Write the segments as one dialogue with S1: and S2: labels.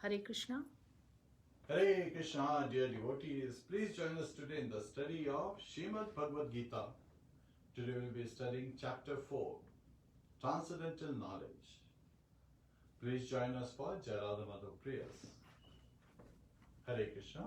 S1: Hare Krishna.
S2: Hare Krishna, dear devotees. Please join us today in the study of Srimad Bhagavad-Gita. Today we will be studying chapter 4, Transcendental Knowledge. Please join us for Jayarada Madhav prayers. Hare Krishna.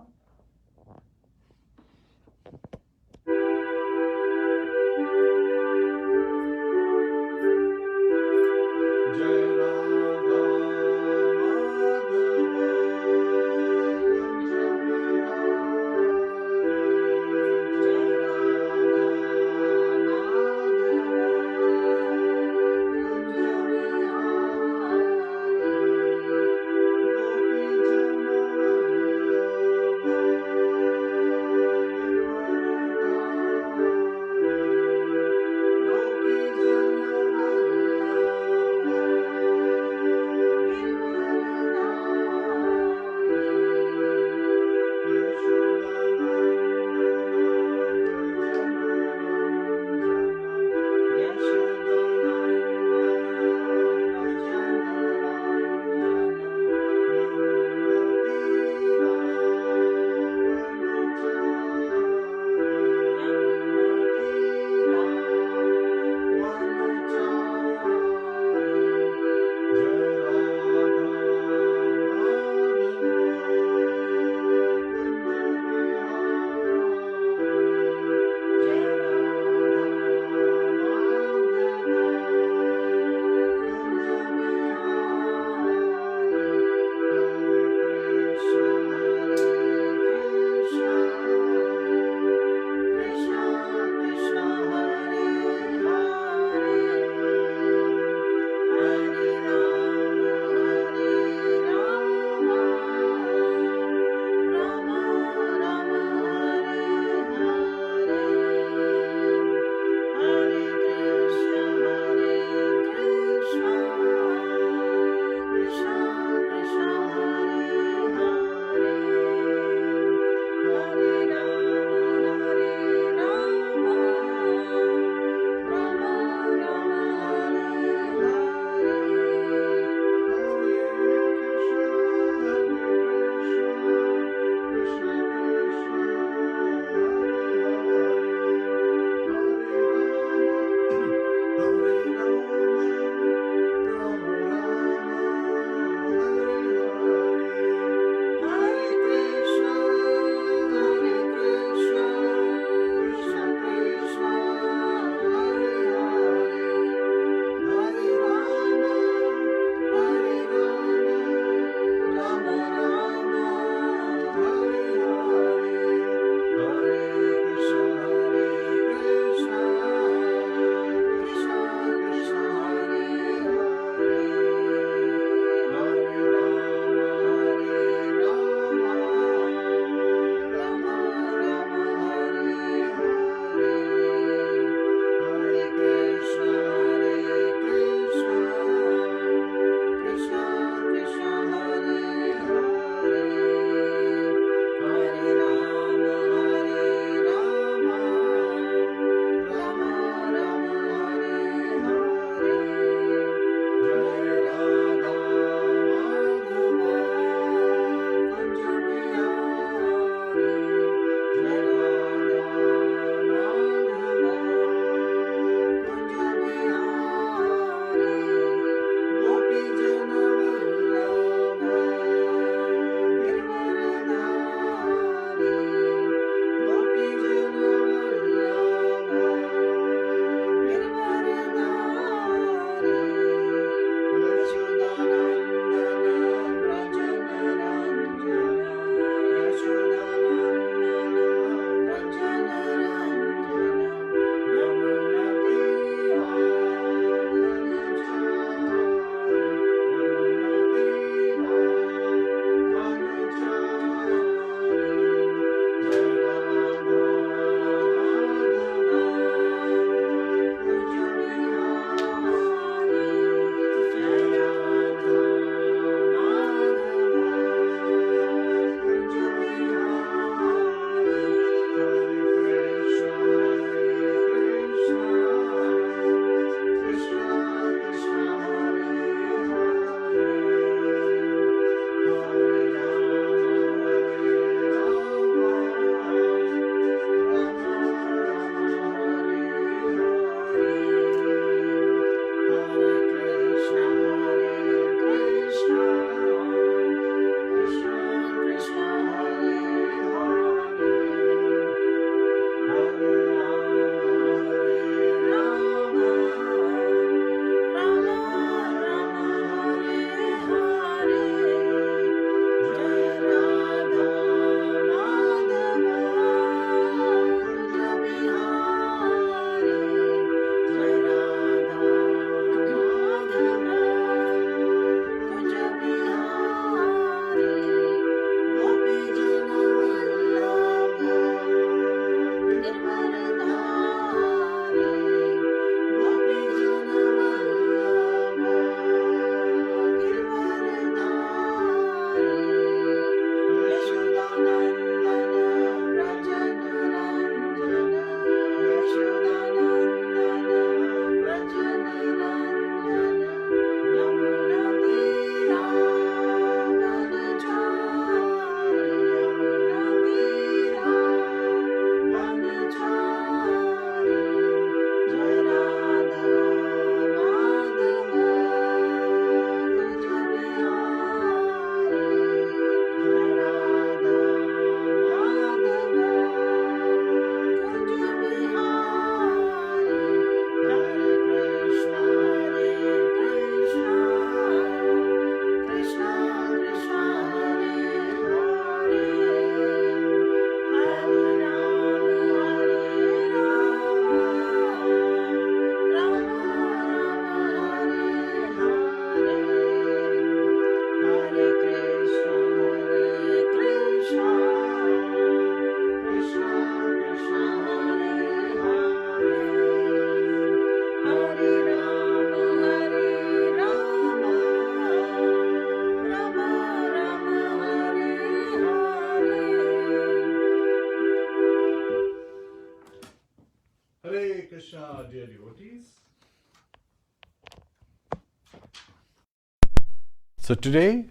S2: So today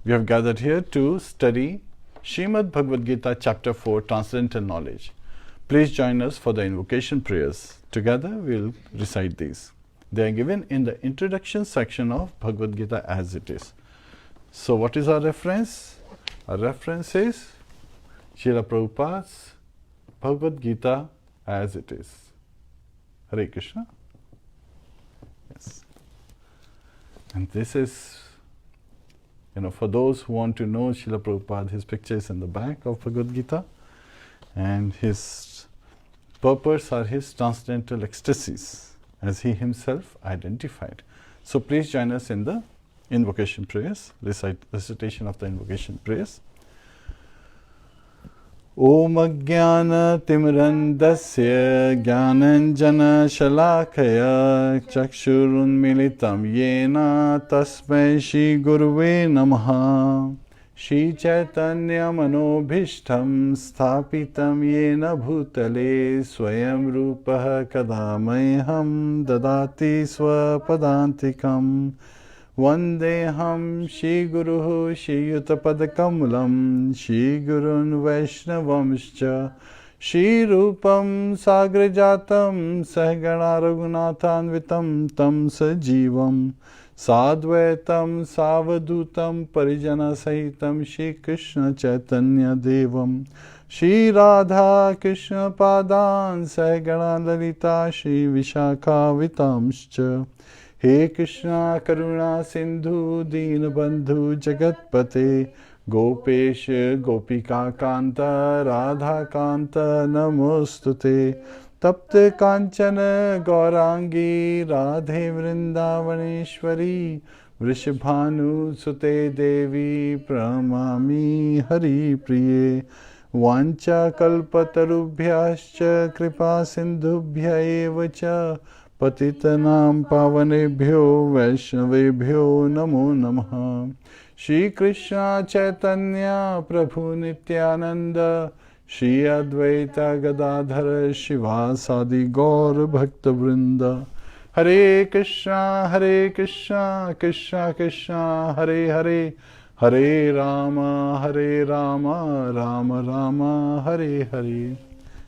S2: we have gathered here to study Srimad Bhagavad-Gita Chapter 4, Transcendental Knowledge. Please join us for the invocation prayers. Together we will recite these. They are given in the introduction section of Bhagavad-Gita As It Is. So what is our reference? Our reference is Srila Prabhupada's Bhagavad-Gita As It Is. Hare Krishna. Yes. And this is, for those who want to know Srila Prabhupada, his picture is in the back of Bhagavad-Gita, and his purpose are his transcendental ecstasies, as he himself identified. So please join us in the invocation prayers, recitation of the invocation prayers. Om Ajnana Timrandasya Jnananjana Shalakaya Chakshurunmilitam Yena Tasmai Shri Guruve Namaha Shri Chaitanya Manobhishtam Sthapitam Yena Bhutale Swayam Rupaha Kadamaiham Dadati Swapadantikam Vandeham Shri Guruhu Shri Yutapadakamlam Shri Gurun Vaishnavamscha Shri Rupam Sagrajatam Sahagana Raghunathanvitam Tam Sajivam Sadvaitam Savadutam Parijana Sahitam Shri Kṛṣna Chaitanya Devam Shri Radha Krishna Padan Sahagana Lalita Shri Vishakha Vitamscha He Krishna Karuna Sindhu Deenabandhu Jagatpate Gopesh Gopika Kanta Radha Kanta Namostute Tapte Kanchana Gaurangi Radhe Vrindavaneshwari Vrishabhanu Sute Devi Pramami Hari Priye Vancha Kalpatarubhyascha Kripa Sindhubhya Evacha Patitanam Pavanebhyo Vaishnavebhyo Namo Namaha Shri Krishna Chaitanya Prabhu Nityananda Shri Advaita Gadadhara Shivasadi Gaur Bhakta Vrinda Hare Krishna Krishna Krishna Hare Hare Hare Rama Rama Rama Hare Hare.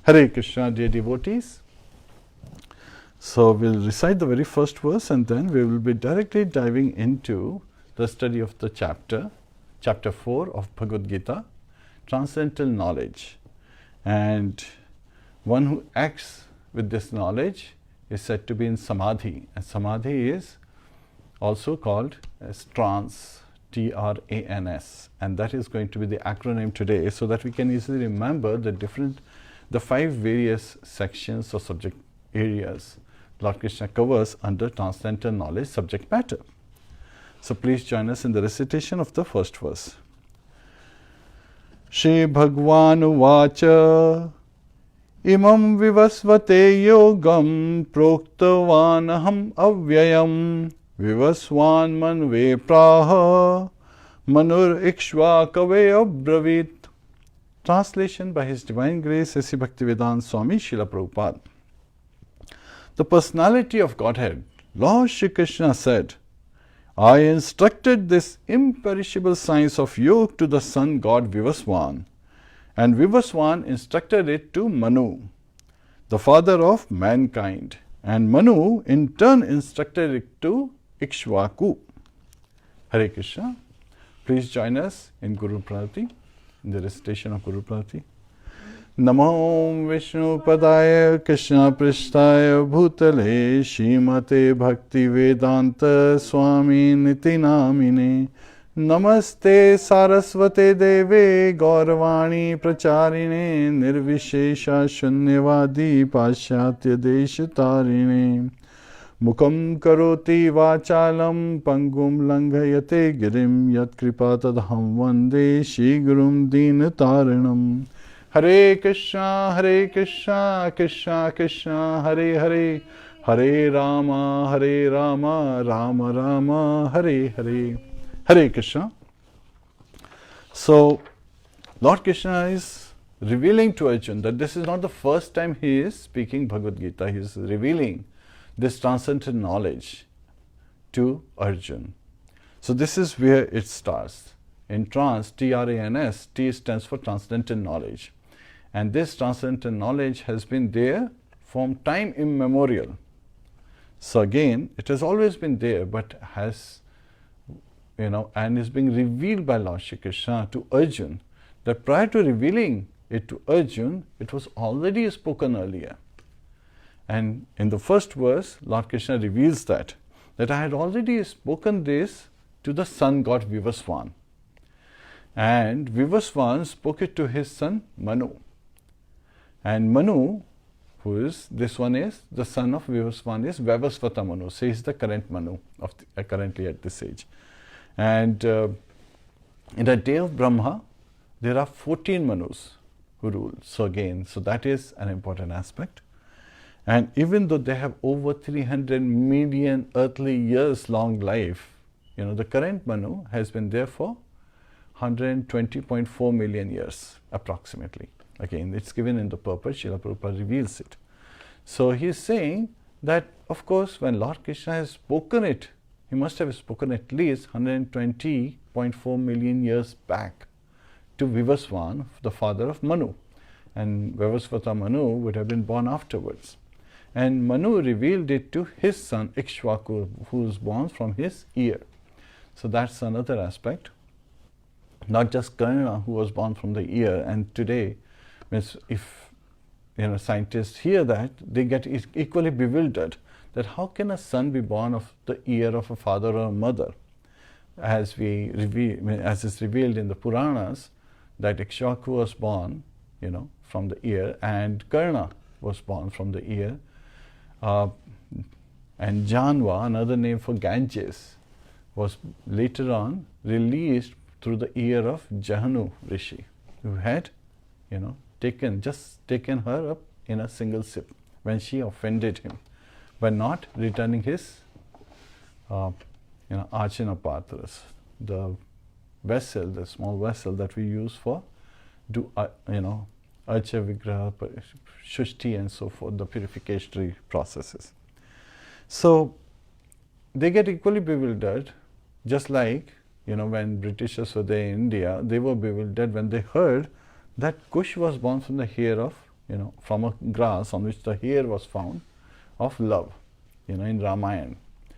S2: Hare Krishna, dear devotees. So we'll recite the very first verse and then we will be directly diving into the study of the chapter 4 of Bhagavad-Gita, Transcendental Knowledge. And one who acts with this knowledge is said to be in Samadhi. And Samadhi is also called as trance, T-R-A-N-S. And that is going to be the acronym today so that we can easily remember the 5 various sections or subject areas Lord Krishna covers under Transcendental Knowledge subject matter. So please join us in the recitation of the first verse. Shri Bhagwan Vacha Imam Vivasvate Yogam Proktavanaham Avyayam Vivaswan Manve Praha Manur Ikshva Kave Abravit. Translation by His Divine Grace A.C. Bhaktivedanta Swami Srila Prabhupada. The personality of Godhead, Lord Shri Krishna said, I instructed this imperishable science of yoga to the sun god Vivaswan, and Vivaswan instructed it to Manu, the father of mankind, and Manu in turn instructed it to Ikshvaku. Hare Krishna. Please join us in Guru Pranati, in the recitation of Guru Pranati. Namo Vishnu Padaya Krishna Prishtaya Bhutale Shrimate Bhakti Vedanta Swami Niti Namine Namaste Saraswate Deve Gauravani Pracharine Nirvishesha Shunyavadi Pashyatya Deshatarine Mukam Karoti Vachalam Pangum Langhayate Girim Yat Kripatadham Vande Shri Gurum Dinataranam. Hare Krishna Krishna Krishna Hare Hare Hare Rama Rama Rama Hare Hare. Hare Krishna. So Lord Krishna is revealing to Arjuna that this is not the first time he is speaking Bhagavad Gita. He is revealing this transcendental knowledge to Arjuna. So this is where it starts. In trans, T-R-A-N-S, T stands for Transcendental Knowledge. And this Transcendental Knowledge has been there from time immemorial. So again, it has always been there, but has, and is being revealed by Lord Shri Krishna to Arjuna, that prior to revealing it to Arjuna, it was already spoken earlier. And in the first verse, Lord Krishna reveals that I had already spoken this to the sun god Vivasvan. And Vivasvan spoke it to his son Manu. And Manu, who is, this one is, the son of Vivasvan is Vaivasvata Manu. So he is the current Manu, of currently at this age. And in the day of Brahma, there are 14 Manus who rule. So again, so that is an important aspect. And even though they have over 300 million earthly years long life, the current Manu has been there for 120.4 million years approximately. Again, it's given in the purport, Srila Prabhupada reveals it. So he is saying that, of course, when Lord Krishna has spoken it, he must have spoken at least 120.4 million years back to Vivasvan, the father of Manu. And Vaivasvata Manu would have been born afterwards. And Manu revealed it to his son Ikshvaku, who was born from his ear. So that's another aspect. Not just Kṛṣṇa, who was born from the ear, and today, if scientists hear that, they get equally bewildered that how can a son be born of the ear of a father or a mother? As is revealed in the Puranas, that Ikshvaku was born, from the ear, and Kṛṣṇa was born from the ear, and Janva, another name for Ganges, was later on released through the ear of Jahanu Rishi, who had, taken her up in a single sip when she offended him by not returning his, Archana Patras, the vessel, the small vessel that we use for, Archa Vigraha, Shushti and so forth, the purificatory processes. So they get equally bewildered, just like, when Britishers were there in India, they were bewildered when they heard that Kush was born from the hair of, from a grass on which the hair was found of love, in Ramayana.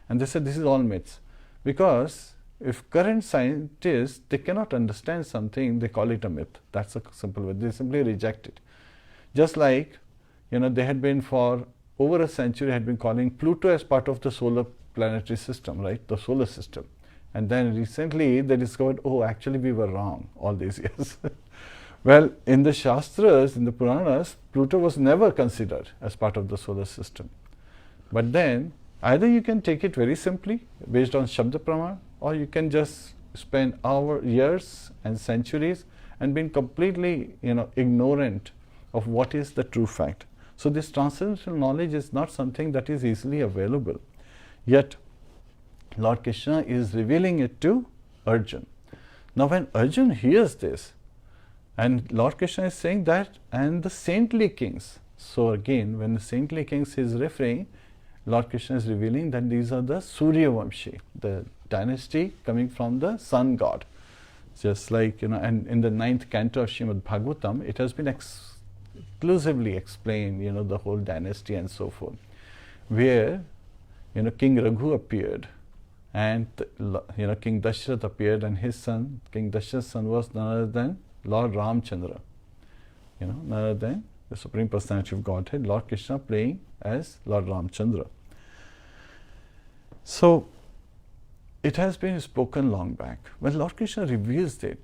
S2: And they said this is all myths. Because if current scientists, they cannot understand something, they call it a myth. That's a simple way. They simply reject it. Just like, they had been for over a century had been calling Pluto as part of the solar planetary system, right? The solar system. And then recently they discovered, oh, actually we were wrong all these years. Well, in the Shastras, in the Puranas, Pluto was never considered as part of the solar system. But then, either you can take it very simply, based on Shabda Praman, or you can just spend years and centuries and being completely, ignorant of what is the true fact. So this transcendental knowledge is not something that is easily available. Yet, Lord Krishna is revealing it to Arjuna. Now when Arjuna hears this, and Lord Krishna is saying that, and the saintly kings. So again, when the saintly kings is referring, Lord Krishna is revealing that these are the Surya Vamshi, the dynasty coming from the sun god. Just like, and in the 9th canto of Srimad Bhagavatam, it has been exclusively explained, the whole dynasty and so forth, where, King Raghu appeared, and, King Dashrath appeared, and his son, King Dashrath's son was none other than Lord Ramchandra, none other than the Supreme Personality of Godhead, Lord Krishna playing as Lord Ramchandra. So, it has been spoken long back. When Lord Krishna reveals it,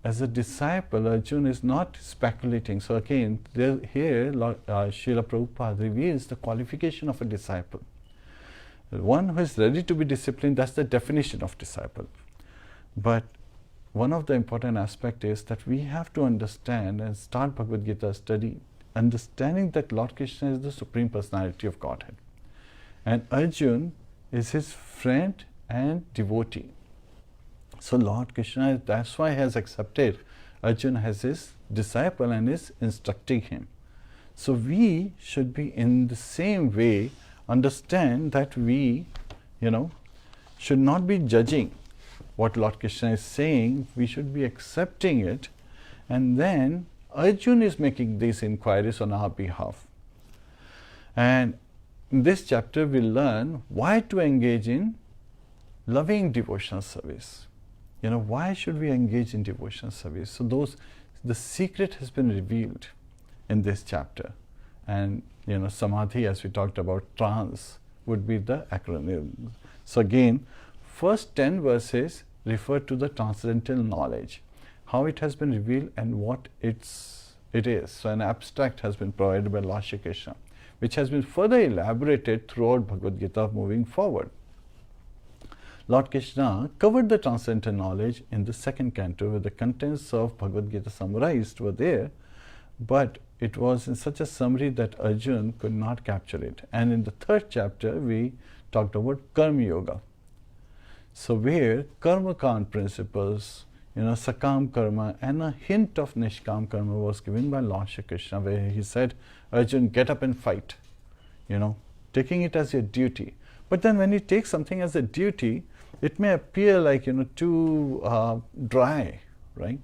S2: as a disciple, Arjuna is not speculating. So again, here Srila Prabhupada reveals the qualification of a disciple. One who is ready to be disciplined, that's the definition of disciple. But one of the important aspects is that we have to understand and start Bhagavad Gita study, understanding that Lord Krishna is the Supreme Personality of Godhead. And Arjuna is his friend and devotee. So Lord Krishna, that's why he has accepted Arjuna as his disciple and is instructing him. So we should be in the same way, understand that we, should not be judging what Lord Kṛṣṇa is saying, we should be accepting it, and then Arjuna is making these inquiries on our behalf. And in this chapter we'll learn why to engage in loving devotional service. Why should we engage in devotional service? So the secret has been revealed in this chapter. And samadhi, as we talked about, trance would be the acronym. So again, first 10 verses refer to the transcendental knowledge, how it has been revealed and what it is. So an abstract has been provided by Lord Shri Kṛṣṇa, which has been further elaborated throughout Bhagavad-Gita moving forward. Lord Kṛṣṇa covered the transcendental knowledge in the second canto, where the contents of Bhagavad-Gita summarized were there, but it was in such a summary that Arjuna could not capture it. And in the third chapter, we talked about Karma Yoga. So where Karma Kand principles, Sakam Karma and a hint of Nishkam Karma was given by Lord Shri Kṛṣṇa, where he said, Arjuna, get up and fight, taking it as your duty. But then when you take something as a duty, it may appear like, too dry, right?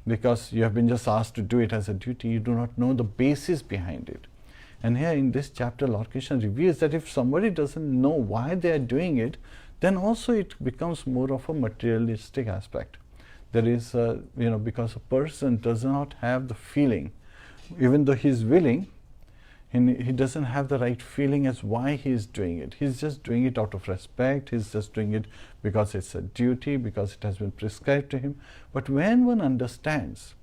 S2: Because you have been just asked to do it as a duty, you do not know the basis behind it. And here in this chapter, Lord Kṛṣṇa reveals that if somebody doesn't know why they are doing it, then also it becomes more of a materialistic aspect. There is, because a person does not have the feeling, even though he is willing, he doesn't have the right feeling as why he is doing it. He's just doing it out of respect, he's just doing it because it's a duty, because it has been prescribed to him. But when one understands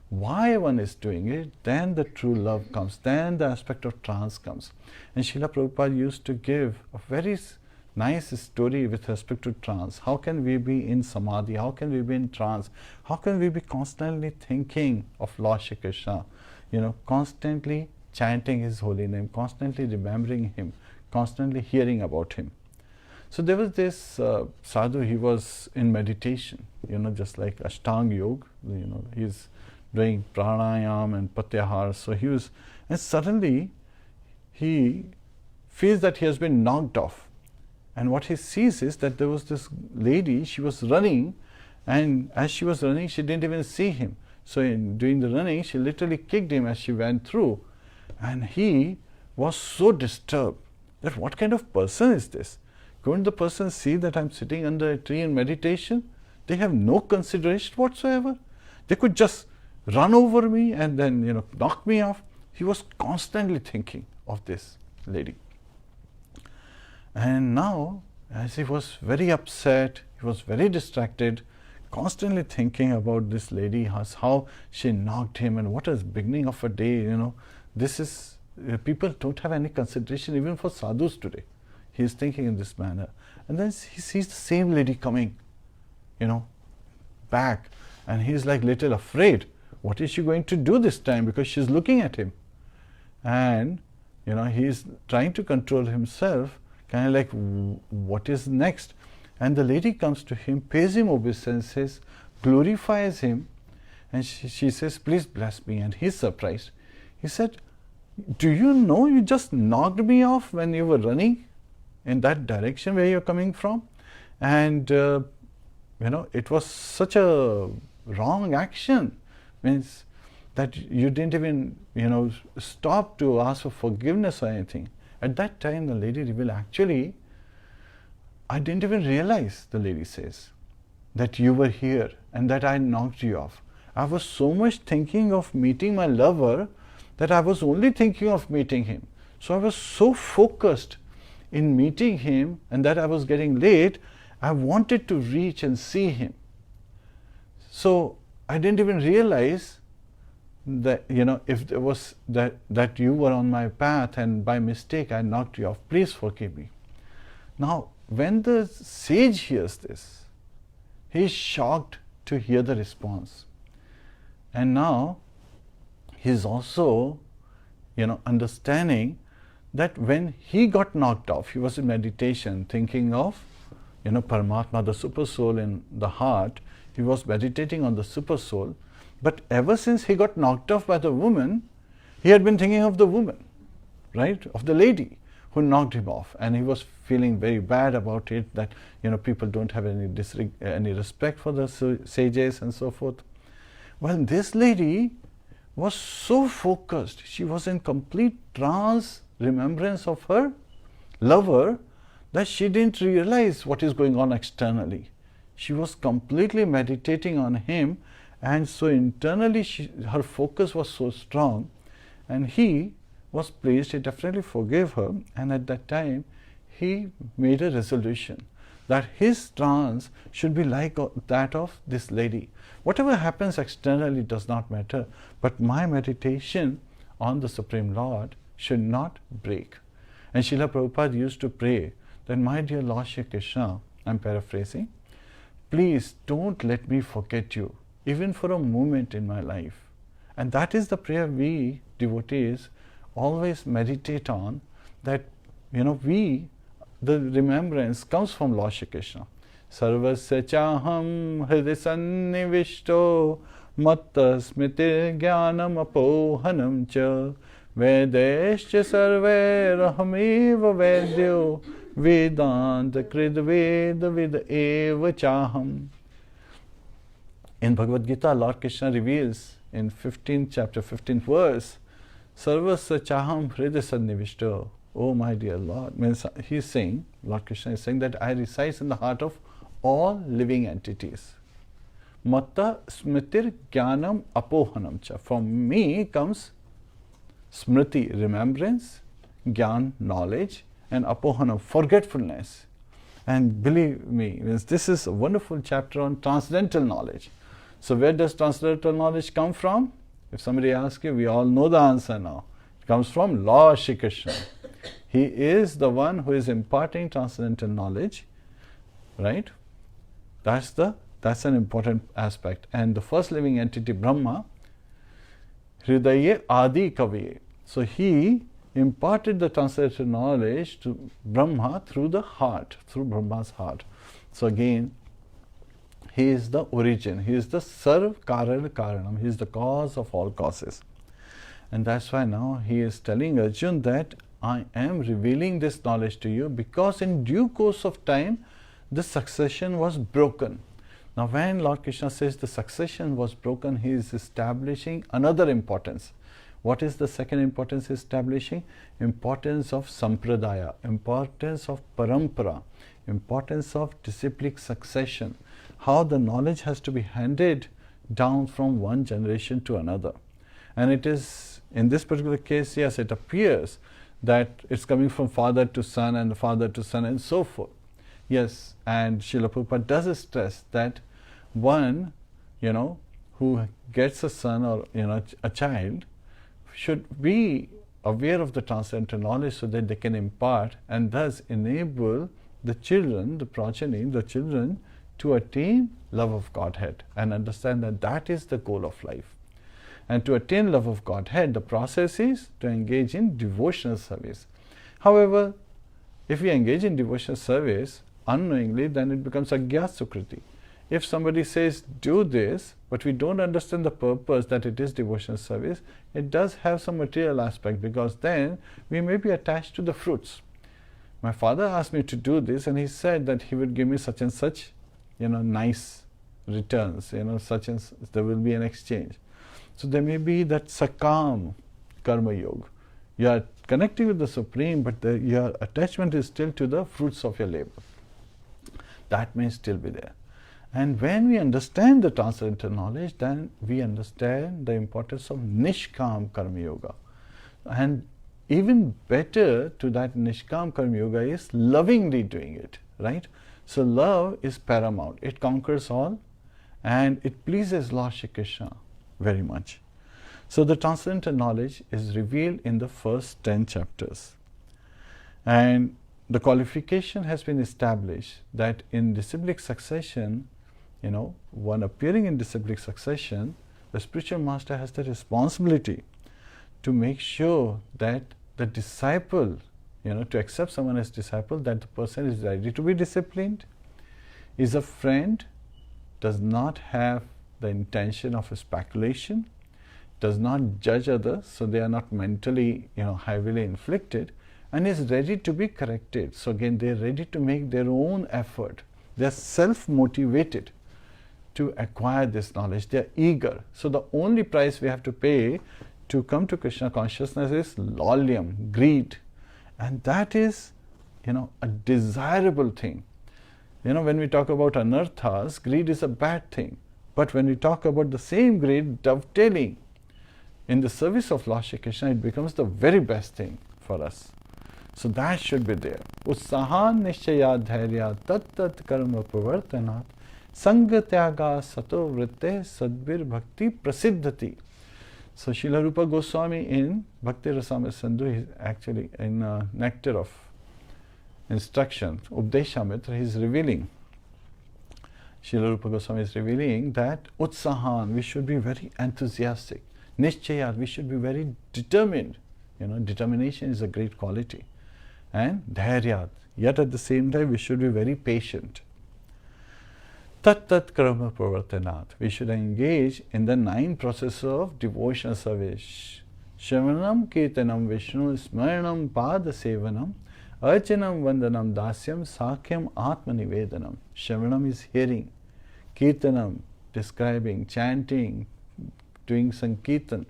S2: why one is doing it, then the true love comes, then the aspect of trance comes. And Srila Prabhupada used to give a very nice story with respect to trance. How can we be in samadhi? How can we be in trance? How can we be constantly thinking of Lord Shri Kṛṣṇa? Constantly chanting His holy name, constantly remembering Him, constantly hearing about Him. So there was this sadhu, he was in meditation, just like Ashtanga Yoga, he's doing pranayam and pratyahara. So he was, and suddenly he feels that he has been knocked off. And what he sees is that there was this lady, she was running, and as she was running, she didn't even see him. So in doing the running, she literally kicked him as she went through. And he was so disturbed that what kind of person is this? Couldn't the person see that I'm sitting under a tree in meditation? They have no consideration whatsoever. They could just run over me and then, knock me off. He was constantly thinking of this lady. And now, as he was very upset, he was very distracted, constantly thinking about this lady, how she knocked him and what is the beginning of a day, This is, people don't have any consideration even for sadhus today. He is thinking in this manner. And then he sees the same lady coming, back. And he's like little afraid. What is she going to do this time? Because she's looking at him. And, he's trying to control himself, kind of like, what is next? And the lady comes to him, pays him obeisances, glorifies him. And she says, please bless me. And he's surprised. He said, do you know you just knocked me off when you were running in that direction where you're coming from? And, it was such a wrong action. Means that you didn't even, stop to ask for forgiveness or anything. At that time, the lady revealed, actually, I didn't even realize, the lady says, that you were here and that I knocked you off. I was so much thinking of meeting my lover that I was only thinking of meeting him. So I was so focused in meeting him and that I was getting late, I wanted to reach and see him. So I didn't even realize that, if there was that you were on my path and by mistake I knocked you off. Please forgive me. Now, when the sage hears this, he is shocked to hear the response. And now, he is also, understanding that when he got knocked off, he was in meditation, thinking of, Paramatma, the super soul in the heart. He was meditating on the super soul. But ever since he got knocked off by the woman, he had been thinking of the woman, right? Of the lady
S1: who knocked him off, and he was feeling very bad about it, that people don't have any respect for the sages and so forth. Well, this lady was so focused, she was in complete trance remembrance of her lover, that she didn't realize what is going on externally. She was completely meditating on him, and so internally her focus was so strong, and he was pleased. He definitely forgave her, and at that time he made a resolution that his trance should be like that of this lady. Whatever happens externally does not matter, but my meditation on the Supreme Lord should not break. And Srila Prabhupada used to pray that, my dear Lord Shri Krishna, I'm paraphrasing, please don't let me forget you, even for a moment in my life. And that is the prayer we devotees always meditate on, that the remembrance comes from Lord Shri Krishna. Sarvasya chaham hridaya sannivishto matta smriti jnanam apohanam cha vedescha sarvairahamiva vedyo vedanta krid veda vida eva chaham. In Bhagavad-Gita, Lord Krishna reveals in 15th chapter, 15th verse, Sarvasya chaham hridaya sannivishto. Oh my dear Lord, means he's saying, Lord Krishna is saying that I reside in the heart of all living entities. Matta smritir jnanam apohanam cha. From me comes smriti, remembrance, jnana, knowledge, and apohanam, forgetfulness. And believe me, this is a wonderful chapter on transcendental knowledge. So where does transcendental knowledge come from? If somebody asks you, we all know the answer now. It comes from Lord Shri Krishna. He is the one who is imparting transcendental knowledge, right? That's an important aspect. And the first living entity, Brahma, Hridaye Adi Kaviye. So he imparted the transcendental knowledge to Brahma through the heart, through Brahma's heart. So again, he is the origin, he is the Sarv Karana Karanam, he is the cause of all causes. And that's why now he is telling Arjun that I am revealing this knowledge to you, because in due course of time the succession was broken. Now when Lord Krishna says the succession was broken, he is establishing another importance. What is the second importance establishing? Importance of sampradaya, importance of parampara, importance of disciplic succession. How the knowledge has to be handed down from one generation to another. And it is, in this particular case, yes, it appears that it's coming from father to son and father to son and so forth. Yes, and Srila Prabhupada does stress that one, who gets a son or, a child, should be aware of the transcendental knowledge so that they can impart and thus enable the children, the progeny, the children, to attain love of Godhead and understand that that is the goal of life. And to attain love of Godhead, the process is to engage in devotional service. However, if we engage in devotional service unknowingly, then it becomes agyat sukriti. If somebody says, do this, but we don't understand the purpose that it is devotional service, it does have some material aspect, because then we may be attached to the fruits. My father asked me to do this, and he said that he would give me such and such, nice returns, such and there will be an exchange. So there may be that sakam karma yoga. You are connecting with the Supreme, but your attachment is still to the fruits of your labor. That may still be there. And when we understand the transcendental knowledge, then we understand the importance of nishkam karma yoga. And even better to that nishkam karma yoga is lovingly doing it, right? So love is paramount. It conquers all, and it pleases Lord Shri Krishna very much. So the transcendental knowledge is revealed in the first 10 chapters. And the qualification has been established that in disciplic succession, one appearing in disciplic succession, the spiritual master has the responsibility to make sure that the disciple, to accept someone as disciple, that the person is ready to be disciplined, is a friend, does not have the intention of a speculation, does not judge others, so they are not mentally, heavily inflicted, and is ready to be corrected. So again, they are ready to make their own effort. They are self-motivated to acquire this knowledge. They are eager. So the only price we have to pay to come to Krishna consciousness is lolyum, greed. And that is, a desirable thing. When we talk about anarthas, greed is a bad thing. But when we talk about the same greed dovetailing in the service of Lord Shri Krishna, it becomes the very best thing for us. So that should be there. Utsahan nishchaya dhairya tat tat karma pravartanat sanga tyaga sato vritte sadbir bhakti prasiddhati. So Srila Rupa Goswami in Bhakti Rasamrita Sindhu, he actually in Nectar of Instruction, Updeshamrita, he is revealing, Srila Rupa Goswami is revealing that Utsahan, we should be very enthusiastic. Nishchayat, we should be very determined. Determination is a great quality. And dhairyat, yet at the same time we should be very patient. Tat tat karma pravartanat, we should engage in the 9 processes of devotional service. Shravanam kirtanam vishnu smaranam pada sevanam archanam vandanam dasyam sakhyam atmanivedanam. Shravanam is hearing, kirtanam describing, chanting, doing sankirtan,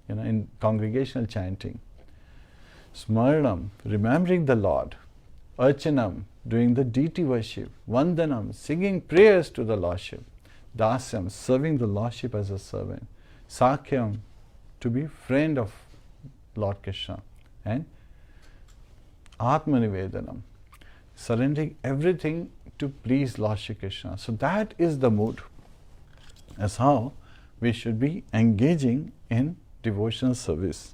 S1: in congregational chanting. Smaranam, remembering the Lord. Archanam, doing the deity worship. Vandanam, singing prayers to the Lordship. Dasyam, serving the Lordship as a servant. Sakhyam, to be friend of Lord Krishna. And Atmanivedanam, surrendering everything to please Lord Shri Krishna. So that is the mood. That's how we should be engaging in devotional service.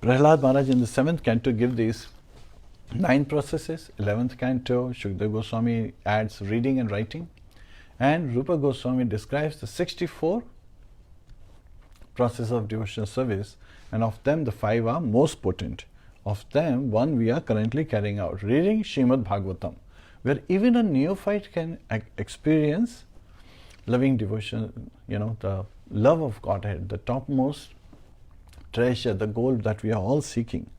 S1: Prahlad Maharaj in the 7th canto give these 9 processes. 11th canto, Shukdev Goswami adds reading and writing. And Rupa Goswami describes the 64 processes of devotional service, and of them the 5 are most potent. Of them, 1 we are currently carrying out, reading Srimad Bhagavatam, where even a neophyte can experience loving devotion, the love of Godhead, the topmost treasure, the goal that we are all seeking.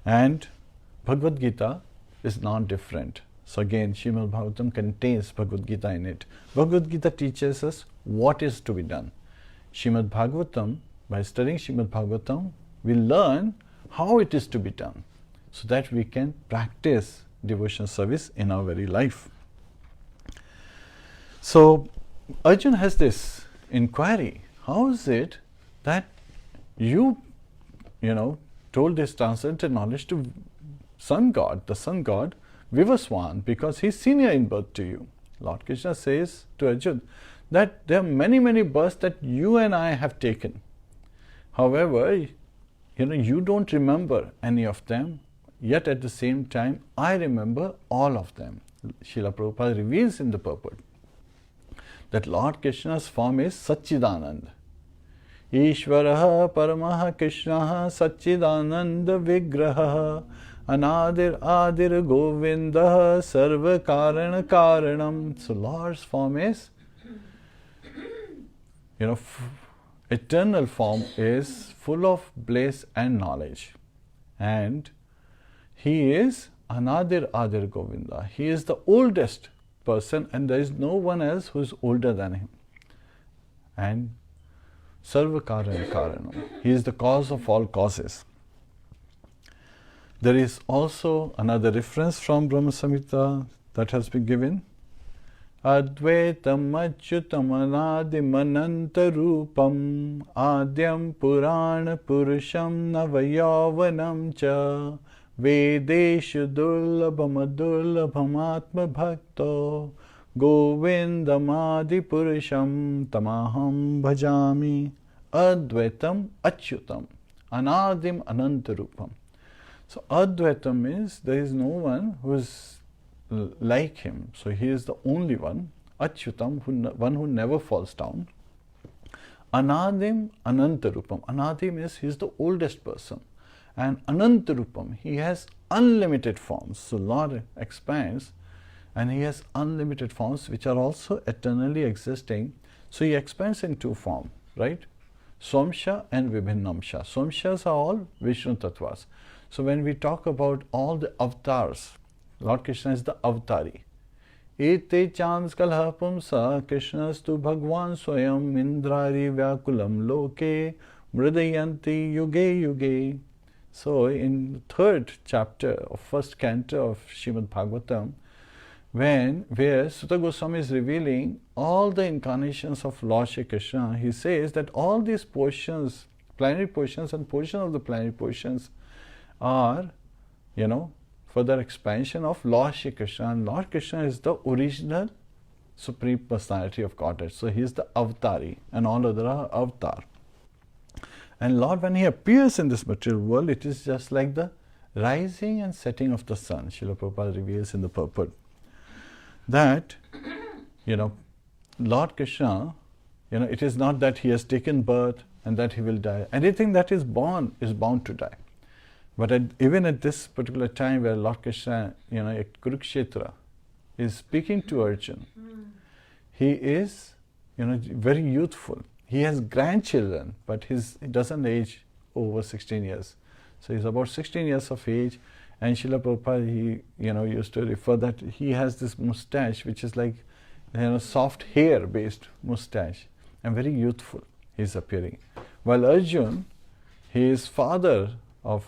S1: And Bhagavad-Gita is not different. So again, Srimad Bhagavatam contains Bhagavad-Gita in it. Bhagavad-Gita teaches us what is to be done. Srimad Bhagavatam, by studying Srimad Bhagavatam, we learn how it is to be done, so that we can practice devotional service in our very life. So Arjuna has this inquiry: how is it that you told this transcendental knowledge to sun god, the sun god Vivaswan, because he is senior in birth to you? Lord Krishna says to Arjuna that there are many, many births that you and I have taken. However, you don't remember any of them, yet at the same time, I remember all of them. Srila Prabhupada reveals in the purport that Lord Krishna's form is Satchidanand. Ishvaraha Paramaha Krishnaha Satchidananda Vigraha Anadir Adir Govindaha Sarva Karana Karanam. So Lord's form is, eternal form is full of bliss and knowledge. And he is Anadir Adir Govinda. He is the oldest person, and there is no one else who is older than him. And Sarva Karana Karanam. He is the cause of all causes. There is also another reference from Brahma Samhita that has been given. Advaitam achyutam anadim ananta rupam adyam purana purusham navayavanam cha vedeshu durlabham adurlabham atma bhakto govindam adi purusham tamaham bhajami. Advaitam achyutam anadim ananta rupam. So Advaitam means there is no one who is like him. So he is the only one. Achyutam, one who never falls down. Anadim Anantarupam. Anadim is he is the oldest person. And Anantarupam, he has unlimited forms. So Lord expands and he has unlimited forms which are also eternally existing. So he expands in 2 forms, right? Somsha and Vibhinnamsha. Somshas are all Vishnu Tattvas. So when we talk about all the avatars, Lord Krishna is the avatari. Ete chans kalha pumsa Krishnastu Bhagwan Swayam Indrari Vyakulam Loke Mridayanti Yuge Yuge. So in the third chapter of first canto of Srimad Bhagavatam, where Sutta Goswami is revealing all the incarnations of Lord Shri Krishna, he says that all these portions, plenary portions and portion of the plenary portions are, further expansion of Lord Shri Krishna. And Lord Krishna is the original Supreme Personality of Godhead. So he is the avatari and all other are avatar. And Lord, when he appears in this material world, it is just like the rising and setting of the sun. Srila Prabhupada reveals in the purport that, Lord Krishna, it is not that he has taken birth and that he will die. Anything that is born is bound to die. But even at this particular time where Lord Krishna, at Kurukshetra, is speaking to Arjuna, he is, very youthful. He has grandchildren, but he doesn't age over 16 years. So he's about 16 years of age, and Srila Prabhupada, he used to refer that he has this mustache, which is like, soft hair-based mustache, and very youthful he is appearing. While Arjuna, he is father of,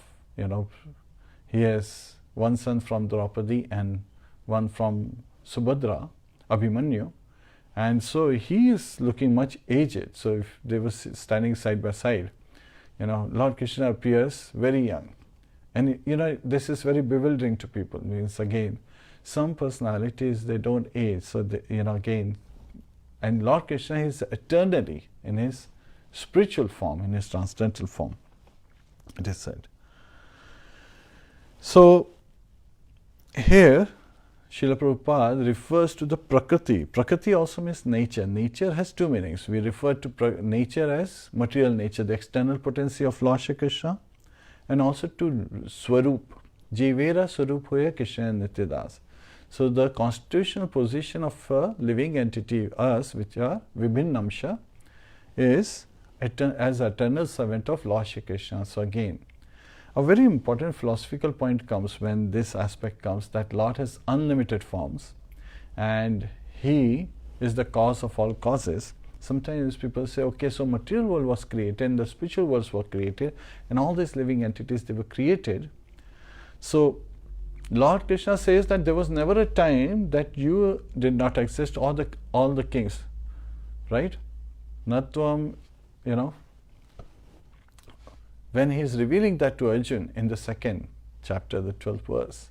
S1: he has one son from Draupadi and one from Subhadra, Abhimanyu, and so he is looking much aged. So if they were standing side by side, Lord Krishna appears very young. And this is very bewildering to people. Means again, some personalities, they don't age. So they, again, and Lord Krishna is eternally in his spiritual form, in his transcendental form, it is said. So here Srila Prabhupada refers to the Prakriti. Prakriti also means nature. Nature has two meanings. We refer to nature as material nature, the external potency of Lord Shri Krishna, and also to Swarup. Jivera Swarup Hoya Krishna Nityadas. So the constitutional position of a living entity, us, which are Vibhinnamsha, is as eternal servant of Lord Shri Krishna. So again, a very important philosophical point comes when this aspect comes, that Lord has unlimited forms and he is the cause of all causes. Sometimes people say, okay, so material world was created and the spiritual worlds were created and all these living entities, they were created. So Lord Krishna says that there was never a time that you did not exist, all the kings, right? Natvam, when he is revealing that to Arjuna in the second chapter, the 12th verse,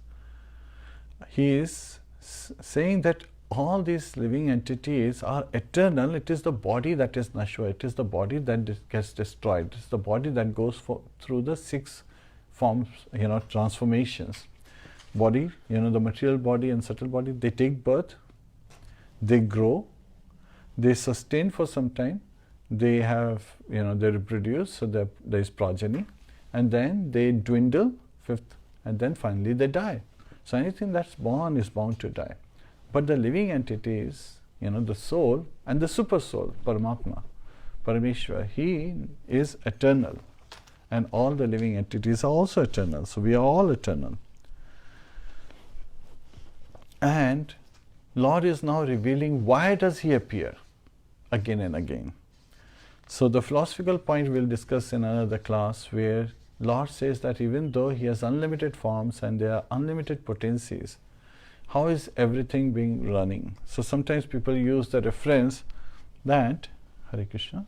S1: he is saying that all these living entities are eternal. It is the body that is nashwa, it is the body that gets destroyed, it is the body that goes through the 6 forms, transformations. Body, the material body and subtle body, they take birth, they grow, they sustain for some time, they have, they reproduce, so there is progeny, and then they dwindle, 5th, and then finally they die. So anything that's born is bound to die. But the living entities, the soul and the super soul, Paramatma, Parameshwar, he is eternal. And all the living entities are also eternal. So we are all eternal. And Lord is now revealing why does he appear again and again. So the philosophical point we'll discuss in another class, where Lord says that even though he has unlimited forms and there are unlimited potencies, how is everything being running? So sometimes people use the reference that, Hare Krishna,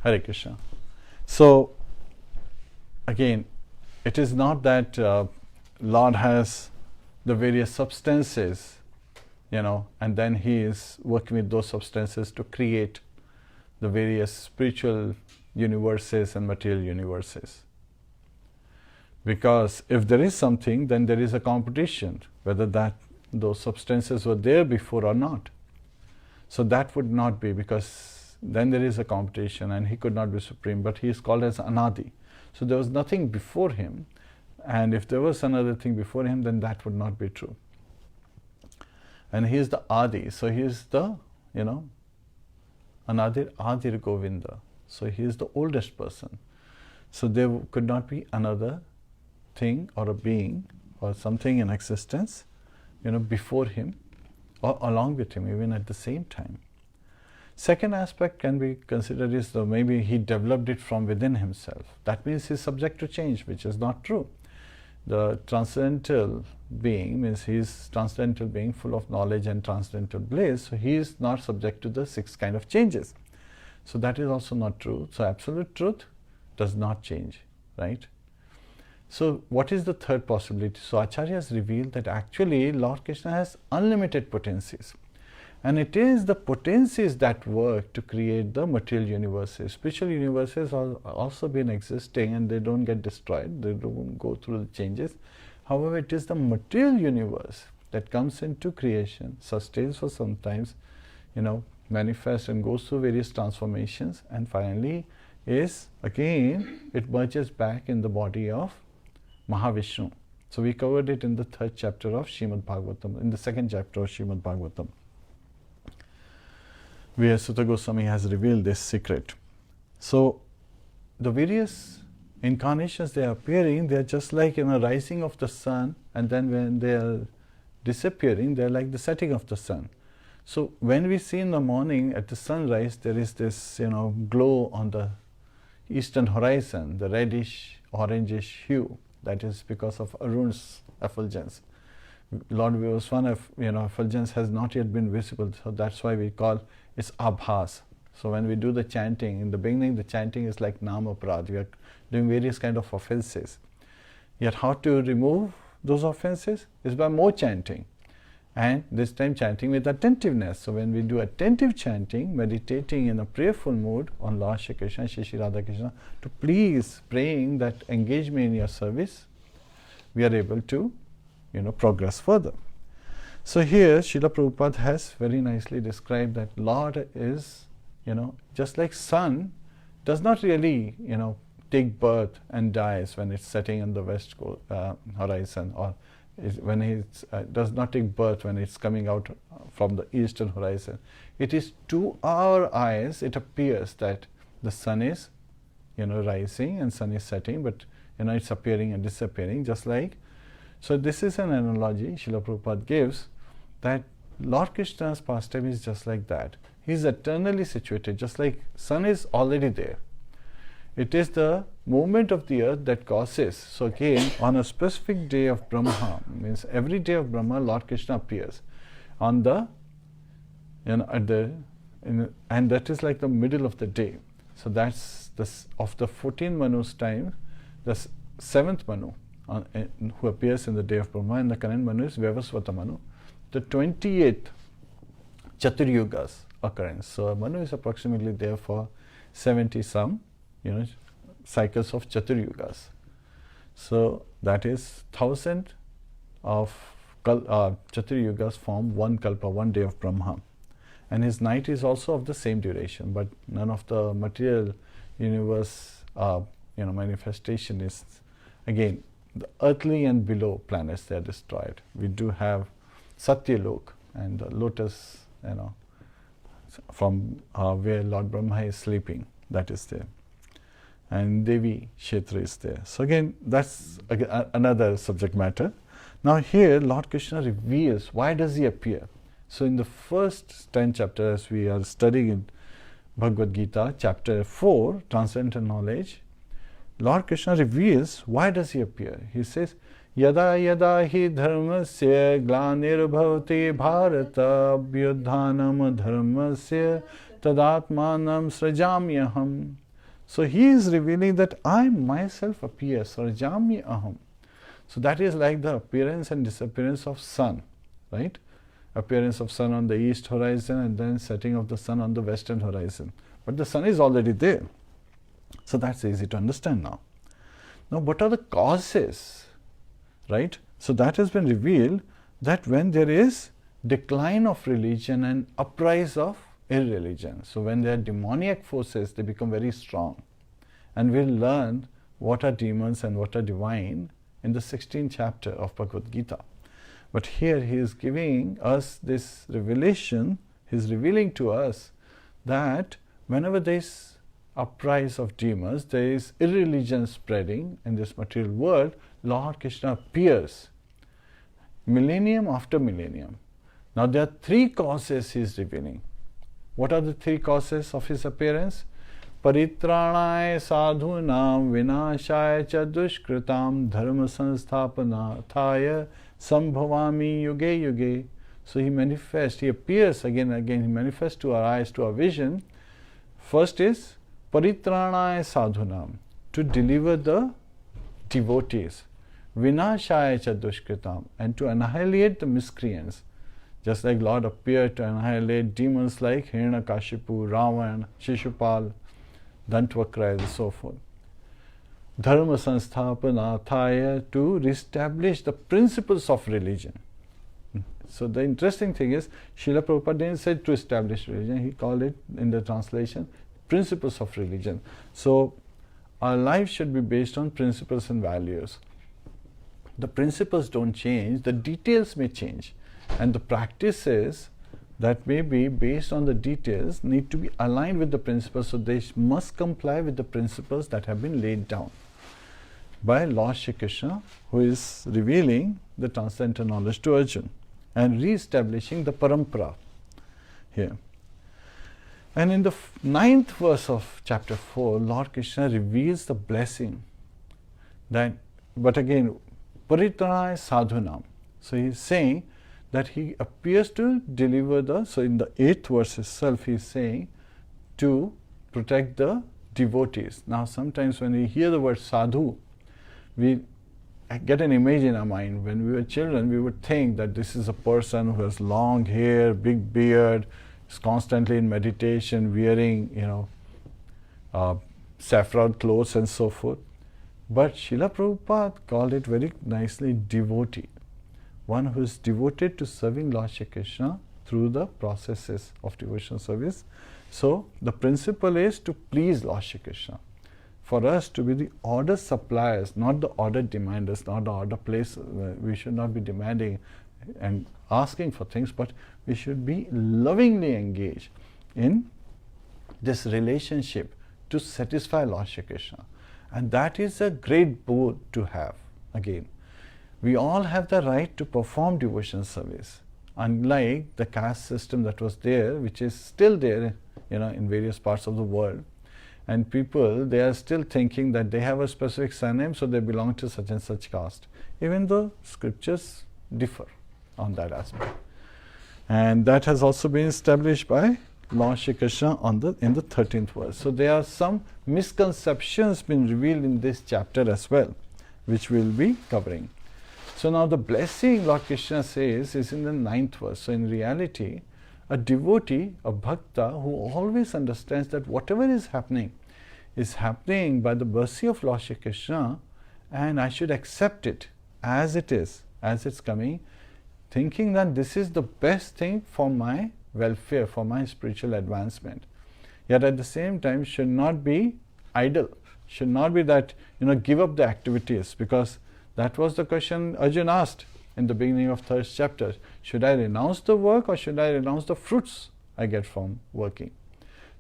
S1: Hare Krishna. So again, it is not that Lord has the various substances, and then he is working with those substances to create the various spiritual universes and material universes. Because if there is something, then there is a competition, whether those substances were there before or not. So that would not be, because then there is a competition and he could not be supreme, but he is called as Anadi. So there was nothing before him, and if there was another thing before him, then that would not be true. And he is the Adi, so he is the, Anadir Adir Govinda. So he is the oldest person. So there could not be another thing or a being or something in existence, before him or along with him, even at the same time. Second aspect can be considered is that maybe he developed it from within himself. That means he is subject to change, which is not true. The transcendental being means he is transcendental being full of knowledge and transcendental bliss, so he is not subject to the 6 kind of changes. So that is also not true. So absolute truth does not change, right? So what is the third possibility? So Acharyas revealed that actually Lord Krishna has unlimited potencies. And it is the potencies that work to create the material universes. Spiritual universes are also been existing and they don't get destroyed, they don't go through the changes. However, it is the material universe that comes into creation, sustains for some times, manifests and goes through various transformations, and finally is again, it merges back in the body of Mahavishnu. So we covered it in the 3rd chapter of Srimad Bhagavatam, in the 2nd chapter of Srimad Bhagavatam, where Sutta Goswami has revealed this secret. So the various incarnations they are appearing, they are just like rising of the sun, and then when they are disappearing, they are like the setting of the sun. So when we see in the morning at the sunrise, there is this glow on the eastern horizon, the reddish, orangish hue. That is because of Arun's effulgence. Lord Vivasvana, effulgence has not yet been visible, so that's why we call it's abhas. So when we do the chanting, in the beginning the chanting is like nama prad. We are doing various kind of offenses. Yet how to remove those offenses is by more chanting. And this time chanting with attentiveness. So when we do attentive chanting, meditating in a prayerful mood on Lord Shri Krishna, Shri Shri Radha Krishna, to please, praying that engage me in your service, we are able to progress further. So here Srila Prabhupada has very nicely described that Lord is, just like sun does not really, take birth and dies when it's setting on the west horizon, or when it does not take birth when it's coming out from the eastern horizon. It is to our eyes, it appears that the sun is, rising and sun is setting, but it's appearing and disappearing, just like. So this is an analogy Srila Prabhupada gives, that Lord Krishna's pastime is just like that. He is eternally situated, just like sun is already there. It is the movement of the earth that causes. So again, on a specific day of Brahma, means every day of Brahma, Lord Krishna appears on the, and that is like the middle of the day. So that's of the 14 Manus time, the 7th Manu who appears in the day of Brahma, and the current Manu is Vyavasvata Manu, the 28th Chaturyugas occurrence. So Manu is approximately there for 70 some, cycles of Chaturyugas. So that is 1000 of Chaturyugas form one Kalpa, one day of Brahma. And his night is also of the same duration, but none of the material universe manifestation is, again, the earthly and below planets, they are destroyed. We do have Satyalok and the lotus, from where Lord Brahma is sleeping, that is there. And Devi Kshetra is there. So again, that's another subject matter. Now here, Lord Krishna reveals, why does he appear? So in the first 10 chapters, as we are studying in Bhagavad-Gita, chapter 4, Transcendental Knowledge, Lord Krishna reveals, why does he appear? He says, Yada yada hi dharmasya glanirbhavati bharata abhyudhanam dharmasya tadatmanam srajamyaham. So he is revealing that I myself appear, srajami aham. So that is like the appearance and disappearance of sun, right? Appearance of sun on the east horizon and then setting of the sun on the western horizon. But the sun is already there. So that's easy to understand now. Now what are the causes? Right? So that has been revealed, that when there is decline of religion and uprise of irreligion. So when there are demoniac forces, they become very strong. And we'll learn what are demons and what are divine in the 16th chapter of Bhagavad-Gita. But here he is giving us this revelation, he is revealing to us that whenever there is uprise of demons, there is irreligion spreading in this material world, Lord Krishna appears millennium after millennium. Now there are three causes he is revealing. What are the three causes of his appearance? Paritranaya sadhunam vinashaya cha dushkritam dharma sansthapanāthāya sambhavami yuge yuge. So he manifests, he appears again and again, he manifests to our eyes, to our vision. First is paritranaya sadhunam, to deliver the devotees. Vinashaya cha dushkritam, and to annihilate the miscreants. Just like Lord appeared to annihilate demons like Hiranyakashipu, Rāma, Shishupal, Dantavakra, and so forth. Dharma sansthapanāthāya, to reestablish the principles of religion. So the interesting thing is, Srila Prabhupada didn't say to establish religion, he called it in the translation, principles of religion. So our life should be based on principles and values. The principles don't change, the details may change. And the practices that may be based on the details need to be aligned with the principles, so they must comply with the principles that have been laid down by Lord Shri Krishna, who is revealing the transcendental knowledge to Arjuna and re-establishing the parampara here. And in the 9th verse of chapter 4, Lord Krishna reveals the blessing that, but again, paritranaya sadhunam. So he is saying that he appears to deliver the, so in the 8th verse itself he is saying to protect the devotees. Now sometimes when we hear the word sadhu, we get an image in our mind. When we were children, we would think that this is a person who has long hair, big beard, is constantly in meditation, wearing, saffron clothes and so forth. But Srila Prabhupada called it very nicely devotee. One who is devoted to serving Lord Shri Krishna through the processes of devotional service. So the principle is to please Lord Shri Krishna. For us to be the order suppliers, not the order demanders, not the order placers. We should not be demanding and asking for things, but we should be lovingly engaged in this relationship to satisfy Lord Shri Krishna. And that is a great boon to have. Again, we all have the right to perform devotional service, unlike the caste system that was there, which is still there, in various parts of the world. And people, they are still thinking that they have a specific surname, so they belong to such and such caste, even though scriptures differ on that aspect. And that has also been established by Lord Shri Krishna in the 13th verse. So there are some misconceptions been revealed in this chapter as well, which we'll be covering. So now the blessing Lord Krishna says is in the 9th verse. So in reality, a devotee, a bhakta, who always understands that whatever is happening by the mercy of Lord Shri Krishna, and I should accept it as it is, as it's coming, thinking that this is the best thing for my welfare, for my spiritual advancement. Yet at the same time should not be idle, should not be that, give up the activities, because that was the question Arjuna asked in the beginning of 3rd chapter. Should I renounce the work or should I renounce the fruits I get from working?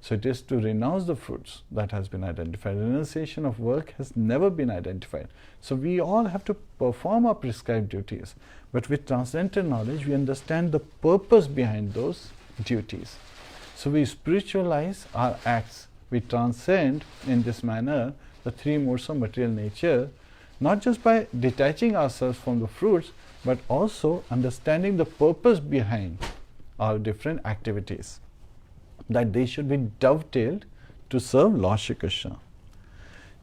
S1: So it is to renounce the fruits that has been identified. Renunciation of work has never been identified. So we all have to perform our prescribed duties. But with transcendental knowledge, we understand the purpose behind those duties. So we spiritualize our acts. We transcend in this manner the three modes of material nature, not just by detaching ourselves from the fruits, but also understanding the purpose behind our different activities, that they should be dovetailed to serve Lord Shri Krishna.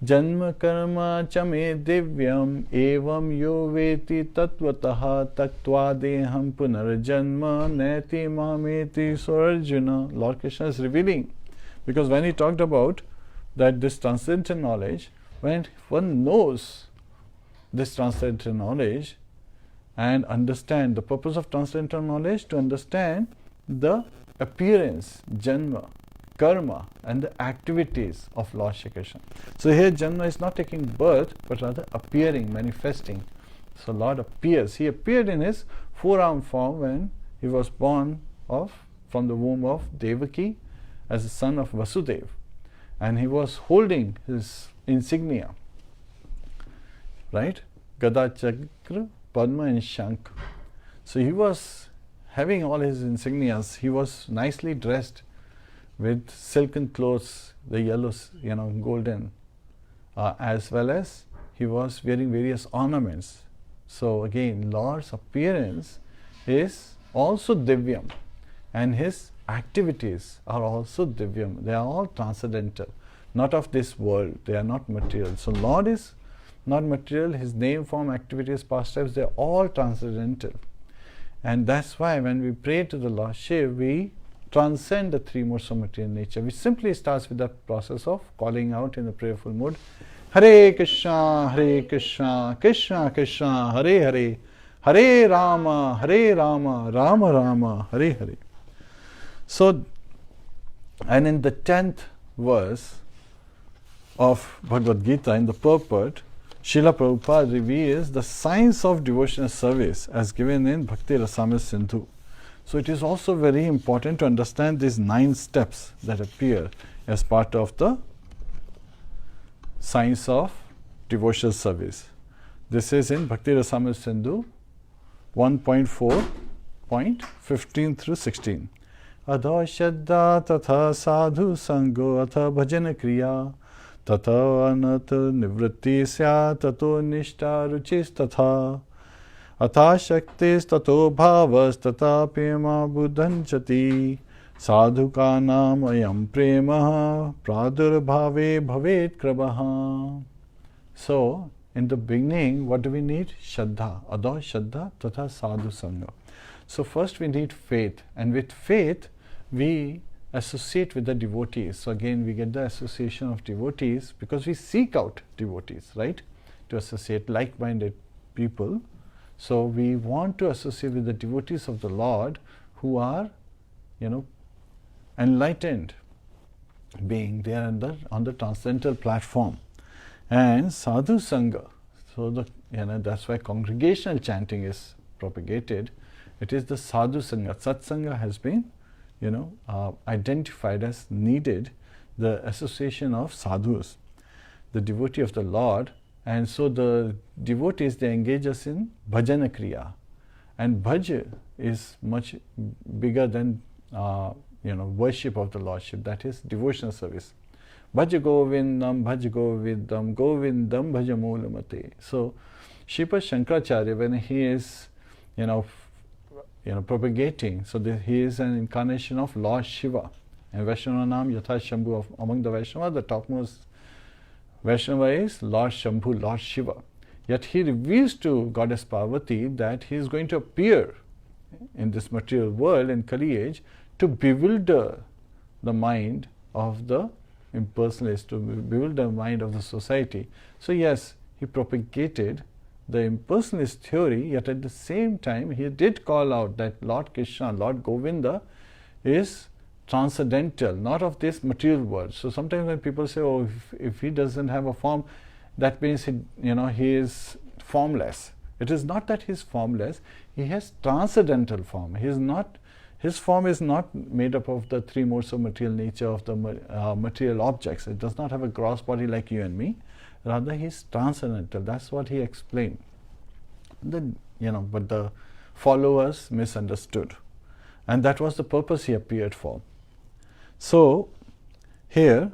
S1: Janma karma chame divyam evam yo veti tattvataha taktva deham punarjanma neti mameti Arjuna. Lord Krishna is revealing, because when he talked about that this transcendental knowledge, when one knows this transcendental knowledge and understand the purpose of transcendental knowledge, to understand the appearance, janma, karma, and the activities of Lord Shri Krishna. So here janma is not taking birth, but rather appearing, manifesting. So Lord appears. He appeared in his four-arm form when he was born from the womb of Devaki as the son of Vasudeva. And he was holding his insignia, right? Gada, Chakra, Padma and Shankh. So he was having all his insignias. He was nicely dressed with silken clothes, the yellow, golden, as well as he was wearing various ornaments. So again, Lord's appearance is also divyam, and his activities are also divyam. They are all transcendental, not of this world. They are not material. So Lord is not material. His name, form, activities, pastimes, they are all transcendental. And that's why when we pray to the Lord Shiva, we transcend the three modes of material nature, which simply starts with the process of calling out in the prayerful mode, Hare Kṛṣṇa, Hare Kṛṣṇa, Kṛṣṇa Kṛṣṇa, Hare Hare, Hare Rāma, Hare Rāma, Rāma Rāma, Hare Hare. So, and in the 10th verse of Bhagavad-Gita, in the purport, Srila Prabhupada reveals the science of devotional service as given in Bhakti Rasamrita Sindhu. So it is also very important to understand these 9 steps that appear as part of the science of devotional service. This is in Bhakti Rasamrita Sindhu 1.4.15 through 16. Adha Shraddha Tatha Sadhu Sango Atha Bhajana Kriya Tata Anata Nivritti Sya Tato Nishta Ruchis Tatha Atha Shaktis Tato Bhavas Tata Prema Buddhanchati Sadhukanam Ayam Prema Pradurbhave Bhavet Krabaha. So, in the beginning, what do we need? Shraddha. Adha Shraddha Tatha Sadhu Sangha. So first we need faith, and with faith we associate with the devotees. So again we get the association of devotees because we seek out devotees, right? To associate like-minded people. So we want to associate with the devotees of the Lord who are, enlightened being. They are on the transcendental platform. And sadhu sangha. So that's why congregational chanting is propagated. It is the sadhu sangha. Satsanga has been, identified as needed, the association of sadhus, the devotee of the Lord. And so the devotees, they engage us in bhajana kriya. And bhaja is much bigger than, worship of the Lordship. That is devotional service. Bhaja Govindam, Bhaja Govindam, Govindam Bhaja Moolamate. So, Sripad Shankaracharya, when he is, propagating, so he is an incarnation of Lord Shiva. And Vaishnava Nam Yatha Shambhu, among the Vaishnava, the topmost Vaishnava is Lord Shambhu, Lord Shiva. Yet he reveals to Goddess Parvati that he is going to appear in this material world in Kali age to bewilder the mind of the impersonalists, to bewilder the mind of the society. So yes, he propagated the impersonalist theory, yet at the same time he did call out that Lord Kṛṣṇa, Lord Govinda is transcendental, not of this material world. So sometimes when people say, oh, if he doesn't have a form, that means he is formless. It is not that he is formless, he has transcendental form. His form is not made up of the three modes of material nature of the material objects. It does not have a gross body like you and me. Rather, he is transcendental. That's what he explained. Then, but the followers misunderstood. And that was the purpose he appeared for. So, here,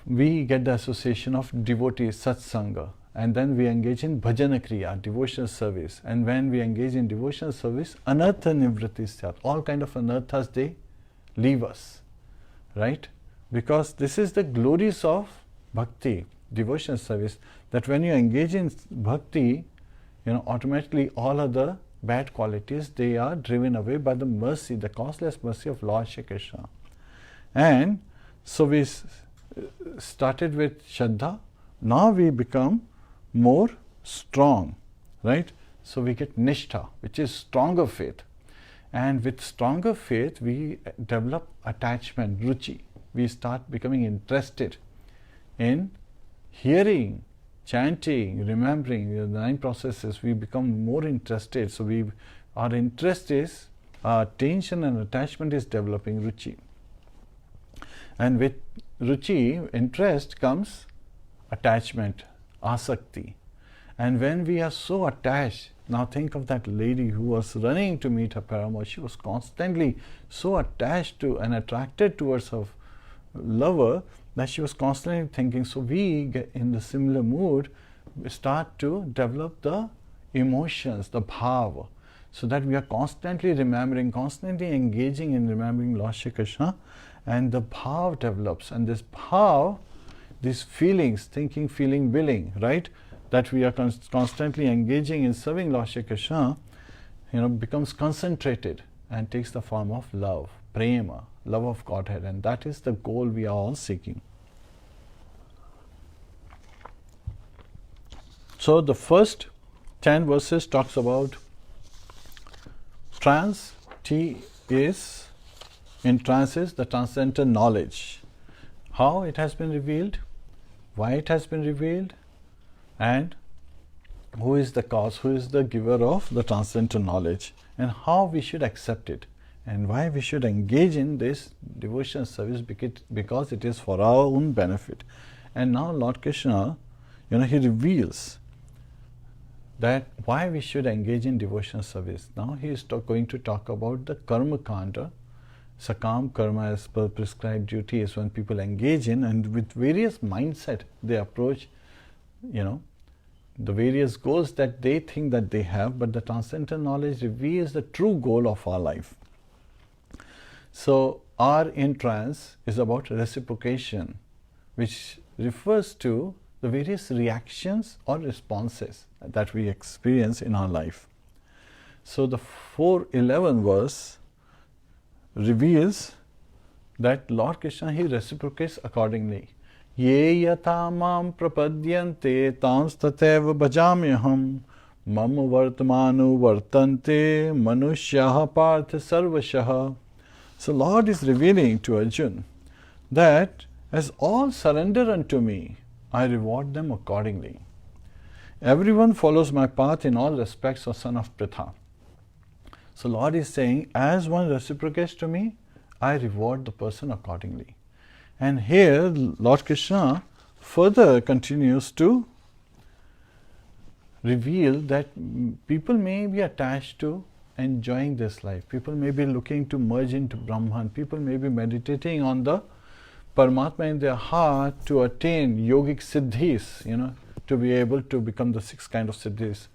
S1: we get the association of devotees, satsanga, and then we engage in bhajana kriya, devotional service. And when we engage in devotional service, anartha nivritti syat, all kind of anarthas, they leave us, right? Because this is the glories of bhakti, devotional service, that when you engage in bhakti, automatically all other bad qualities, they are driven away by the mercy, the causeless mercy of Lord Shri Krishna. And so we started with Shraddha, now we become more strong, right? So we get Nishtha, which is stronger faith. And with stronger faith, we develop attachment, ruchi. We start becoming interested in hearing, chanting, remembering the 9 processes. We become more interested. So our interest is, our attention and attachment is developing ruchi. And with ruchi, interest, comes attachment, asakti. And when we are so attached, now think of that lady who was running to meet her paramour. She was constantly so attached to and attracted towards her lover that she was constantly thinking. So we get in the similar mood, we start to develop the emotions, the bhava, so that we are constantly remembering, constantly engaging in remembering Lord Shri Krishna, and the bhav develops. And this bhav, these feelings, thinking, feeling, willing, right, that we are constantly engaging in serving Lord Shri Krishna, becomes concentrated and takes the form of love, prema, love of Godhead, and that is the goal we are all seeking. So the first 10 verses talks about trance. T is, in trance is the transcendental knowledge. How it has been revealed, why it has been revealed, and who is the cause, who is the giver of the transcendental knowledge, and how we should accept it, and why we should engage in this devotional service, because it is for our own benefit. And now Lord Krishna, he reveals that why we should engage in devotional service. Now he is going to talk about the karma kanda. Sakam karma, as per prescribed duty, is when people engage in, and with various mindset they approach, the various goals that they think that they have, but the transcendental knowledge reveals the true goal of our life. So our in trance is about reciprocation, which refers to the various reactions or responses that we experience in our life. So the 4:11 verse reveals that Lord Krishna, he reciprocates accordingly. Ye yata mam prapadyante tams tatev bhajamyaham mam vartamanu vartante manushyaha partha sarvashah. So Lord is revealing to Arjuna that as all surrender unto me, I reward them accordingly. Everyone follows my path in all respects, O son of Pritha. So Lord is saying, as one reciprocates to me, I reward the person accordingly. And here Lord Krishna further continues to reveal that people may be attached to enjoying this life. People may be looking to merge into Brahman. People may be meditating on the Paramatma in their heart to attain yogic siddhis, to be able to become the 6 kind of siddhis,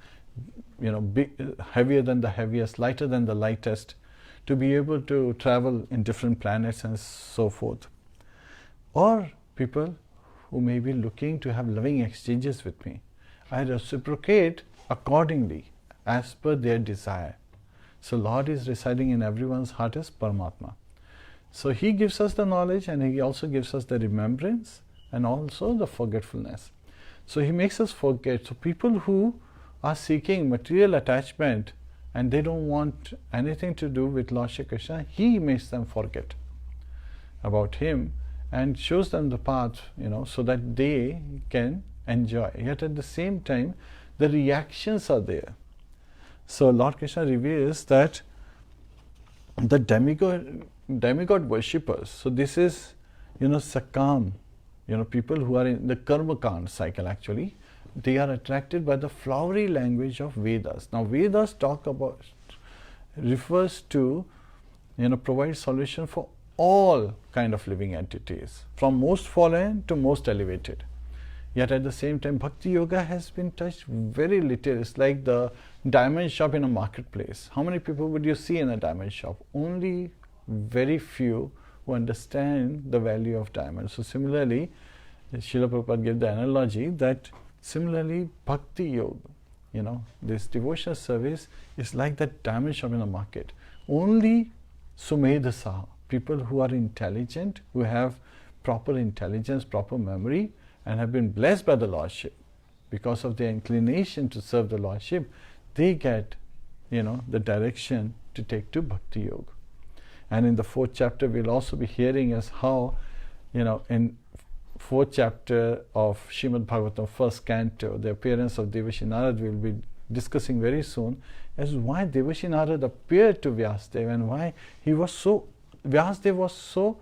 S1: heavier than the heaviest, lighter than the lightest, to be able to travel in different planets and so forth. Or people who may be looking to have loving exchanges with me. I reciprocate accordingly as per their desire. So Lord is residing in everyone's heart as Paramatma. So he gives us the knowledge, and he also gives us the remembrance and also the forgetfulness. So he makes us forget. So people who are seeking material attachment and they don't want anything to do with Lord Shri Krishna, he makes them forget about him and shows them the path, so that they can enjoy. Yet at the same time, the reactions are there. So Lord Krishna reveals that the demigod worshippers, so this is, Sakam, people who are in the karma kand cycle actually, they are attracted by the flowery language of Vedas. Now Vedas refers to, provide solution for all kind of living entities, from most fallen to most elevated. Yet at the same time, Bhakti Yoga has been touched very little. It's like the diamond shop in a marketplace. How many people would you see in a diamond shop? Only very few who understand the value of diamonds. So similarly, Srila Prabhupada gave the analogy that similarly Bhakti Yoga, this devotional service is like that diamond shop in a market. Only Sumedhasa, people who are intelligent, who have proper intelligence, proper memory, and have been blessed by the Lordship because of their inclination to serve the Lordship, they get, the direction to take to Bhakti Yoga. And in the 4th chapter, we'll also be hearing as how, in 4th chapter of Srimad Bhagavatam, 1st canto, the appearance of Devashi Narad, we'll be discussing very soon, as why Devashi Narad appeared to Vyasadeva and why Vyasadeva was so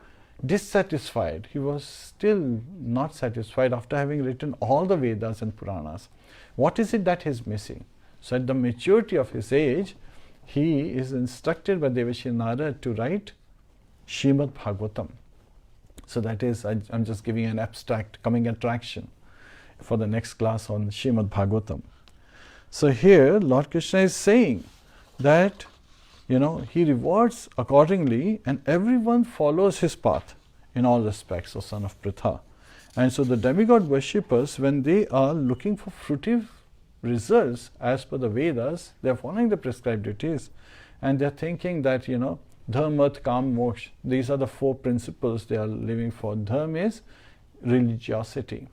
S1: dissatisfied. He was still not satisfied after having written all the Vedas and Puranas. What is it that he's missing? So at the maturity of his age, he is instructed by Devashi Narad to write Srimad Bhagavatam. So that is, I'm just giving an abstract coming attraction for the next class on Srimad Bhagavatam. So here Lord Kṛṣṇa is saying that he rewards accordingly and everyone follows his path in all respects, O son of Pritha. And so the demigod worshippers, when they are looking for fruitive results as per the Vedas, they are following the prescribed duties and they are thinking that, dharma, arth, kam, moksha, these are the 4 principles they are living for. Dharma is religiosity.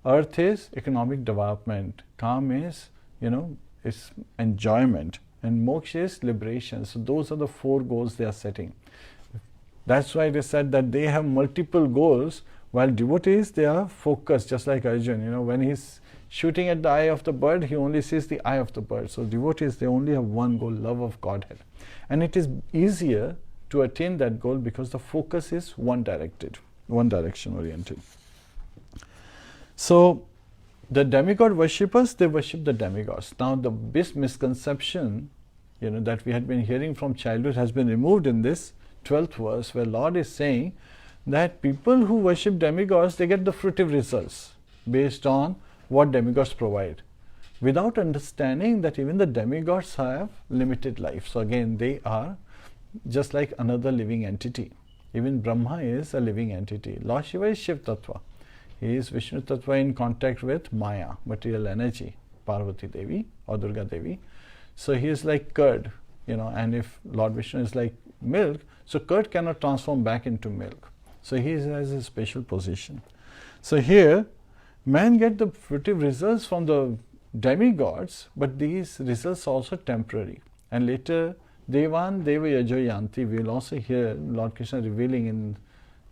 S1: Arth is economic development. Kam is, is enjoyment. And moksha is liberation. So those are the 4 goals they are setting. That's why they said that they have multiple goals, while devotees, they are focused, just like Arjun. When he's shooting at the eye of the bird, he only sees the eye of the bird. So devotees, they only have one goal, love of Godhead. And it is easier to attain that goal because the focus is one direction oriented. So the demigod worshippers, they worship the demigods. Now this misconception, that we had been hearing from childhood has been removed in this 12th verse, where Lord is saying that people who worship demigods, they get the fruitive results based on what demigods provide, without understanding that even the demigods have limited life. So again, they are just like another living entity. Even Brahma is a living entity. Lord Shiva is Shiva Tattva. He is Vishnu Tattva in contact with Maya, material energy, Parvati Devi or Durga Devi. So he is like curd, and if Lord Vishnu is like milk, so curd cannot transform back into milk. So he has a special position. So here, man get the fruitive results from the demigods, but these results are also temporary. And later, Devan Deva Yajo Yanti, we will also hear Lord Kṛṣṇa revealing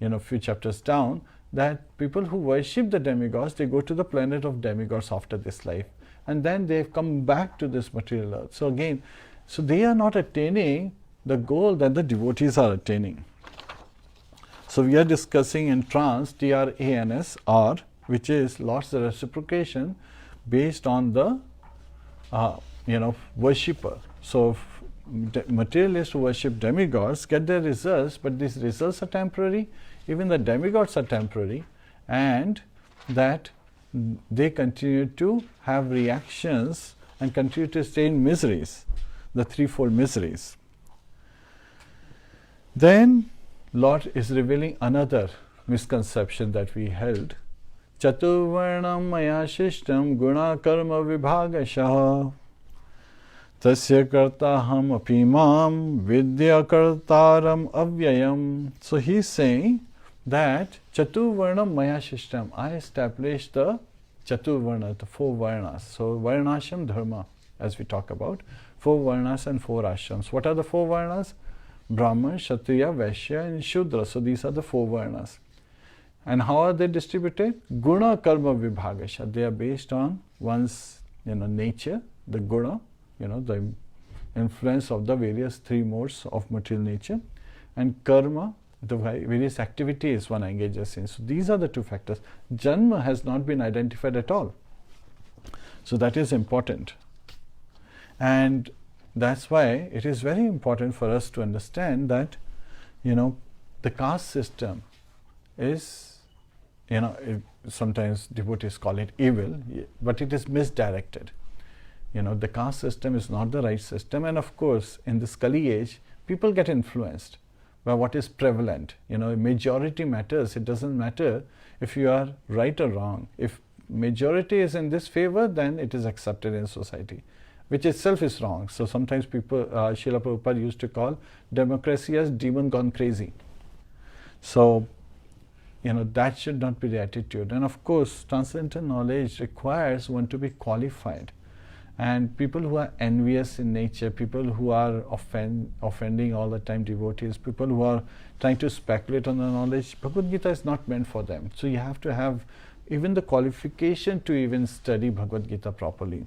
S1: in a few chapters down that people who worship the demigods, they go to the planet of demigods after this life. And then they come back to this material earth. So again, so they are not attaining the goal that the devotees are attaining. So we are discussing in trans, Trans, R, which is Lord's reciprocation based on the worshipper. So materialists who worship demigods get their results, but these results are temporary. Even the demigods are temporary, and that they continue to have reactions and continue to stay in miseries, the threefold miseries. Then Lord is revealing another misconception that we held. Chaturvarnam maya shishtam guna karma vibhagashaha tasya kartaham apimam vidya kartaram avyayam. So he is saying that Chaturvarnam maya shishtam, I established the Chaturvarna, the 4 varnas. So varnasham dharma, as we talk about, 4 varnas and 4 ashrams. What are the 4 varnas? Brahman, Kshatriya, Vaishya and Shudra. So these are the 4 varnas. And how are they distributed? Guna karma vibhagasha. They are based on one's nature, the guna, the influence of the various 3 modes of material nature, and karma, the various activities one engages in. So these are the 2 factors. Janma has not been identified at all. So that is important. And that's why it is very important for us to understand that, the caste system is, sometimes devotees call it evil, but it is misdirected. The caste system is not the right system, and of course, in this Kali age, people get influenced by what is prevalent. Majority matters. It doesn't matter if you are right or wrong. If majority is in this favor, then it is accepted in society, which itself is wrong. So sometimes people, Srila Prabhupada used to call democracy as demon gone crazy. So, that should not be the attitude. And of course, transcendental knowledge requires one to be qualified. And people who are envious in nature, people who are offending all the time devotees, people who are trying to speculate on the knowledge, Bhagavad Gita is not meant for them. So you have to have even the qualification to even study Bhagavad Gita properly.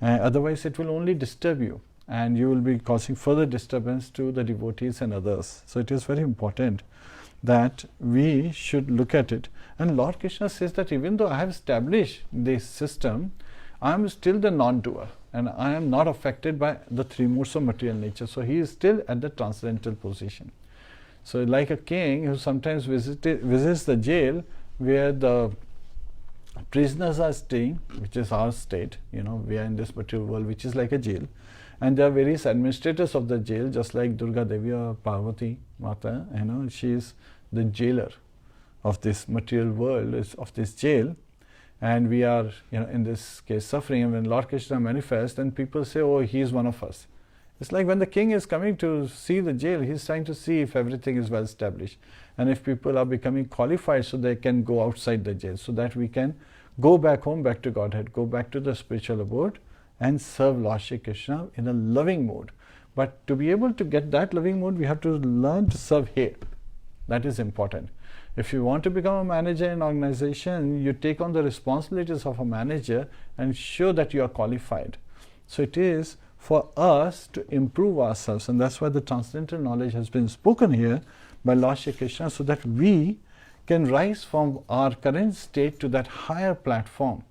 S1: Otherwise it will only disturb you, and you will be causing further disturbance to the devotees and others. So it is very important that we should look at it. And Lord Krishna says that even though I have established this system, I am still the non-doer, and I am not affected by the three modes of material nature. So he is still at the transcendental position. So like a king who sometimes visits the jail where the prisoners are staying, which is our state, we are in this material world which is like a jail, and there are various administrators of the jail, just like Durga Devi or Parvati Mata, she is the jailer of this material world, of this jail, and we are in this case suffering. And when Lord Krishna manifests, then people say, oh, he is one of us. It's like when the king is coming to see the jail, he is trying to see if everything is well established, and if people are becoming qualified so they can go outside the jail, so that we can go back home, back to Godhead, go back to the spiritual abode and serve Lord Shri Krishna in a loving mode. But to be able to get that loving mode, we have to learn to serve here. That is important. If you want to become a manager in an organization, you take on the responsibilities of a manager and show that you are qualified. So it is for us to improve ourselves, and that's why the transcendental knowledge has been spoken here by Lord Shri Krishna, so that we can rise from our current state to that higher platform,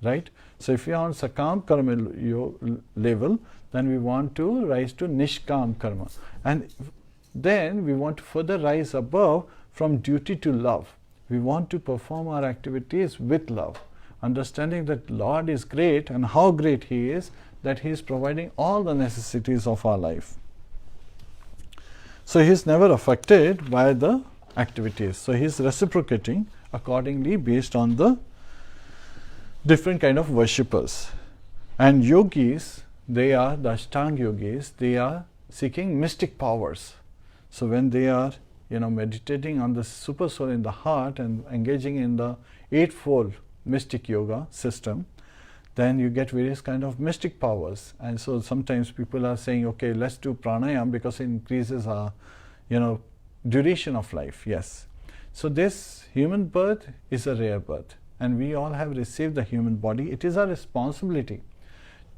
S1: right? So if we are on Sakam Karma level, then we want to rise to Nishkam Karma, and then we want to further rise above from duty to love. We want to perform our activities with love, understanding that Lord is great, and how great He is, that He is providing all the necessities of our life. So He is never affected by the activities. So He is reciprocating accordingly based on the different kind of worshippers. And yogis, they are the Ashtanga yogis, they are seeking mystic powers. So when they are meditating on the super soul in the heart and engaging in the eightfold mystic yoga system, then you get various kind of mystic powers. And so sometimes people are saying, okay, let's do pranayam because it increases our duration of life. Yes. So this human birth is a rare birth, and we all have received the human body. It is our responsibility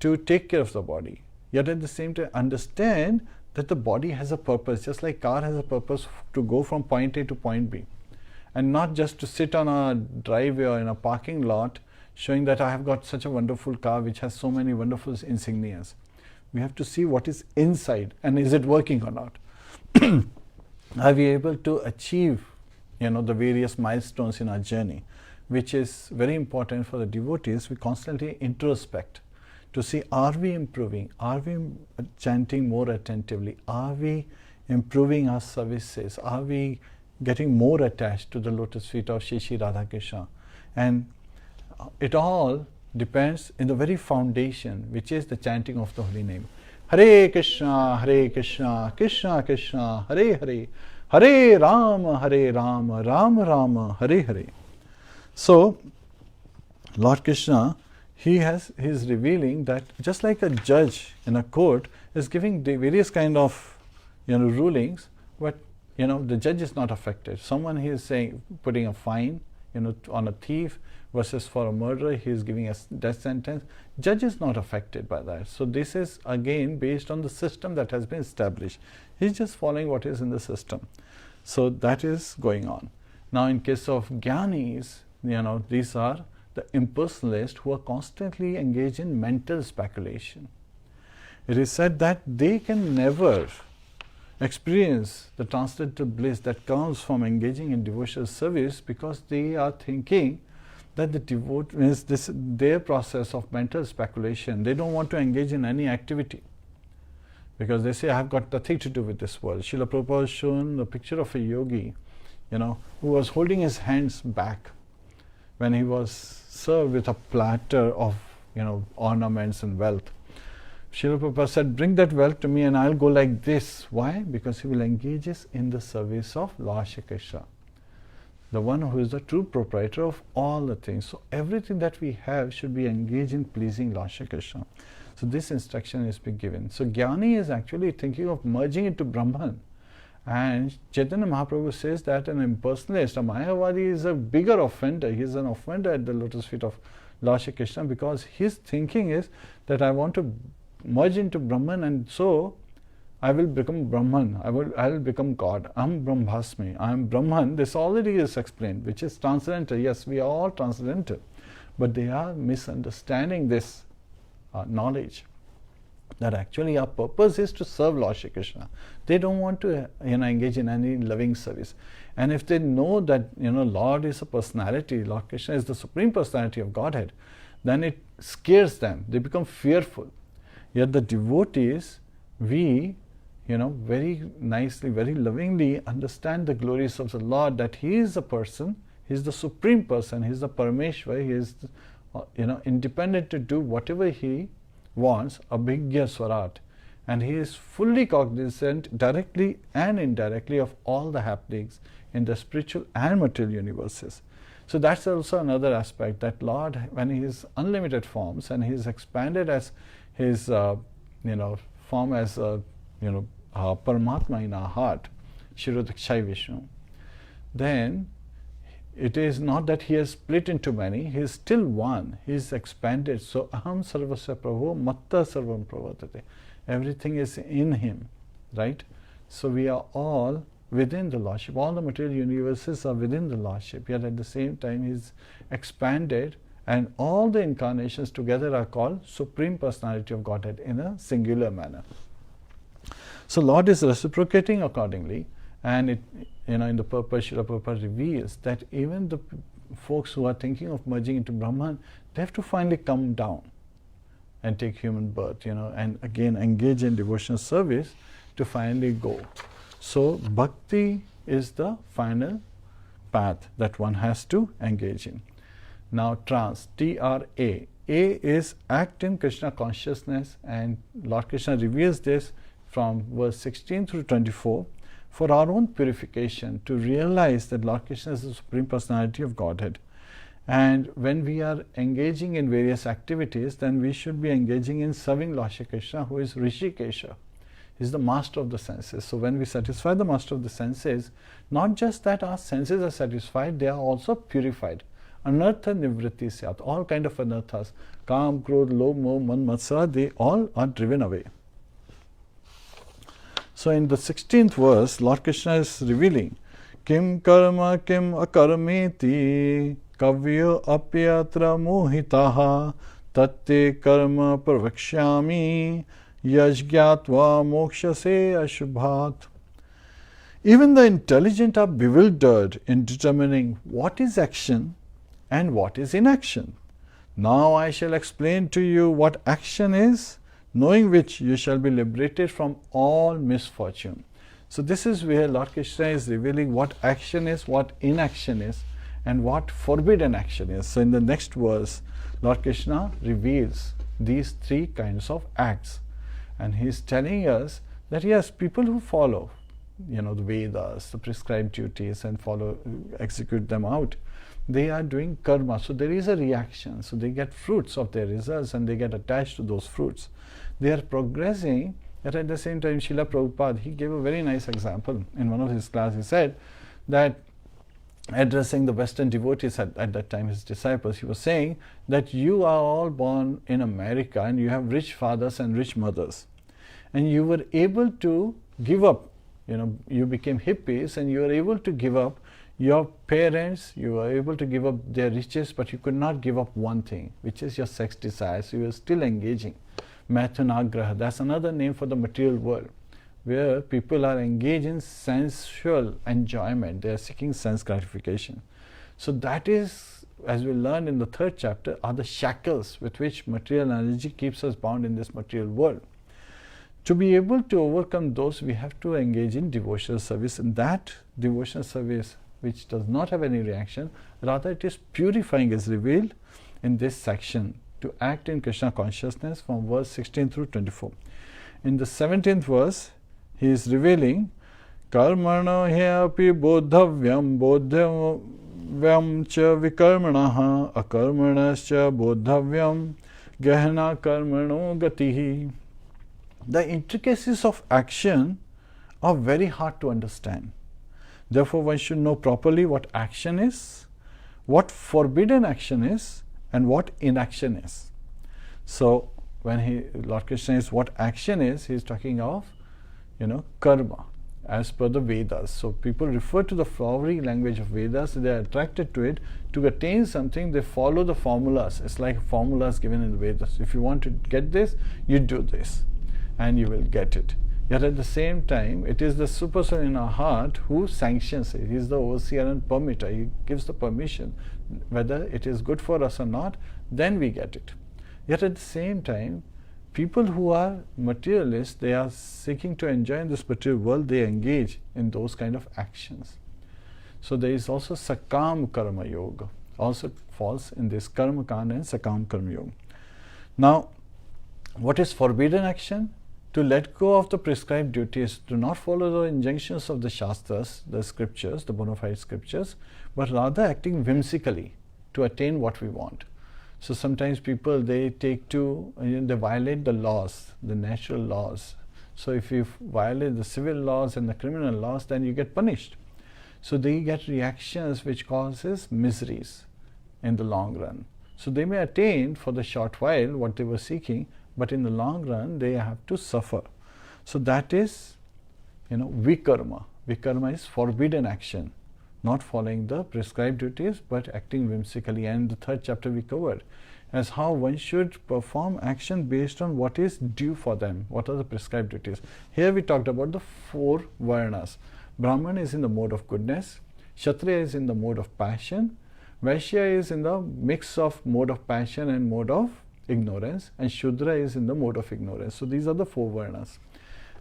S1: to take care of the body, yet at the same time understand that the body has a purpose, just like car has a purpose to go from point A to point B, and not just to sit on a driveway or in a parking lot showing that I have got such a wonderful car which has so many wonderful insignias. We have to see what is inside, and is it working or not. Are we able to achieve the various milestones in our journey, which is very important for the devotees. We constantly introspect to see, are we improving, are we chanting more attentively, are we improving our services, are we getting more attached to the lotus feet of Shri Shri Radha Krishna. And it all depends in the very foundation, which is the chanting of the holy name. Hare Kṛṣna, Hare Kṛṣna, Kṛṣna Kṛṣna, Hare Hare, Hare Rāma, Hare Rāma, Rāma Rāma, Hare Hare. So Lord Krishna, He is revealing that just like a judge in a court is giving the various kind of rulings, but the judge is not affected. Someone he is saying putting a fine on a thief versus for a murderer, he is giving a death sentence. Judge is not affected by that. So this is again based on the system that has been established. He is just following what is in the system. So that is going on. Now in case of Jnanis, these are the impersonalists who are constantly engaged in mental speculation. It is said that they can never experience the transcendental bliss that comes from engaging in devotional service, because they are thinking that the devote is their process of mental speculation. They don't want to engage in any activity because they say, I have got nothing to do with this world. Srila Prabhupada has shown the picture of a yogi, who was holding his hands back when he was served with a platter of ornaments and wealth. Srila Prabhupada said, bring that wealth to me and I'll go like this. Why? Because he will engage us in the service of Lord Shri Krishna. the one who is the true proprietor of all the things. So everything that we have should be engaged in pleasing Lord Shri Krishna. So this instruction is being given. So Jnani is actually thinking of merging into Brahman. And Chaitanya Mahaprabhu says that an impersonalist, a Mayavadi, is a bigger offender. He is an offender at the lotus feet of Lord Shri Krishna, because his thinking is that I want to merge into Brahman, and so I will become Brahman, I will become God. Am Brahmasmi, I am Brahman. This already is explained, which is transcendental. Yes, we are all transcendental, but they are misunderstanding this knowledge, that actually our purpose is to serve Lord Shri Krishna. They don't want to engage in any loving service. And if they know that Lord is a personality, Lord Krishna is the Supreme Personality of Godhead, then it scares them. They become fearful. Yet the devotees, we very nicely, very lovingly understand the glories of the Lord, that He is a person, He is the Supreme Person, He is the Parameshwar, He is independent to do whatever He wants, abhigya swarat, and He is fully cognizant directly and indirectly of all the happenings in the spiritual and material universes. So that's also another aspect, that Lord, when He is unlimited forms and He is expanded as His form as Paramatma in our heart, Shirodakshai Vishnu, then it is not that He has split into many, He is still one, He is expanded. So aham sarvasya prabhu matta sarvam pravartate. Everything is in Him, right? So we are all within the Lordship. All the material universes are within the Lordship, yet at the same time He is expanded, and all the incarnations together are called Supreme Personality of Godhead in a singular manner. So Lord is reciprocating accordingly, and it, in the purpose, Srila Prabhupada reveals that even the folks who are thinking of merging into Brahman, they have to finally come down and take human birth, and again engage in devotional service to finally go. So bhakti is the final path that one has to engage in. Now trans, T-R-A. A is act in Krishna consciousness, and Lord Krishna reveals this from verse 16 through 24 for our own purification, to realize that Lord Krishna is the Supreme Personality of Godhead. And when we are engaging in various activities, then we should be engaging in serving Lord Shri Krishna, who is Rishikesha. He is the master of the senses. So when we satisfy the master of the senses, not just that our senses are satisfied, they are also purified. Anartha nivritti syat, all kind of anarthas, kam, krodh, lobh, moh, man, matsara, they all are driven away. So in the 16th verse, Lord Krishna is revealing, Kim karma kim akarmeti kavya apyatra mohitaha tatte karma pravakshyami yajgyatva mokshase ashubhat. Even the intelligent are bewildered in determining what is action and what is inaction. Now I shall explain to you what action is, knowing which you shall be liberated from all misfortune. So this is where Lord Krishna is revealing what action is, what inaction is, and what forbidden action is. So in the next verse, Lord Krishna reveals these three kinds of acts. And he is telling us that yes, people who follow, the Vedas, the prescribed duties, and execute them out, they are doing karma. So there is a reaction. So they get fruits of their results, and they get attached to those fruits. They are progressing, yet at the same time, Srila Prabhupada, he gave a very nice example in one of his classes. He said that, addressing the Western devotees at that time, his disciples, he was saying that you are all born in America and you have rich fathers and rich mothers, and you were able to give up, you became hippies and you were able to give up your parents, you were able to give up their riches, but you could not give up one thing, which is your sex desires. So you are still engaging. Mathanagraha, that's another name for the material world, where people are engaged in sensual enjoyment. They are seeking sense gratification. So that is, as we learned in the 3rd chapter, are the shackles with which material energy keeps us bound in this material world. To be able to overcome those, we have to engage in devotional service, and that devotional service which does not have any reaction, rather it is purifying, is revealed in this section, to act in Krishna consciousness from verse 16 through 24. In the 17th verse, he is revealing, Karmano heapi bodhavyam karmavyam cha vikarmanaha akarmanascha bodhavyam gehana karmano gatihi. The intricacies of action are very hard to understand. Therefore, one should know properly what action is, what forbidden action is, and what inaction is. So, when Lord Krishna is what action is, he is talking of, karma, as per the Vedas. So, people refer to the flowery language of Vedas, they are attracted to it. To attain something, they follow the formulas. It's like formulas given in the Vedas. If you want to get this, you do this, and you will get it. Yet at the same time, it is the super soul in our heart who sanctions it. He is the overseer and permitter. He gives the permission. Whether it is good for us or not, then we get it. Yet at the same time, people who are materialists, they are seeking to enjoy in this material world, they engage in those kind of actions. So there is also Sakam Karma Yoga, also falls in this Karma Kanda and Sakam Karma Yoga. Now, what is forbidden action? To let go of the prescribed duties, to not follow the injunctions of the Shastras, the scriptures, the bona fide scriptures, but rather acting whimsically to attain what we want. So sometimes people, they take to, they violate the laws, the natural laws. So if you violate the civil laws and the criminal laws, then you get punished. So they get reactions which causes miseries in the long run. So they may attain for the short while what they were seeking, but in the long run they have to suffer. So that is, vikarma. Vikarma is forbidden action, not following the prescribed duties but acting whimsically. And the third chapter we covered as how one should perform action based on what is due for them, what are the prescribed duties. Here we talked about the 4 varnas. Brahman is in the mode of goodness, Kshatriya is in the mode of passion, Vaishya is in the mix of mode of passion and mode of ignorance, and Shudra is in the mode of ignorance. So these are the 4 varnas.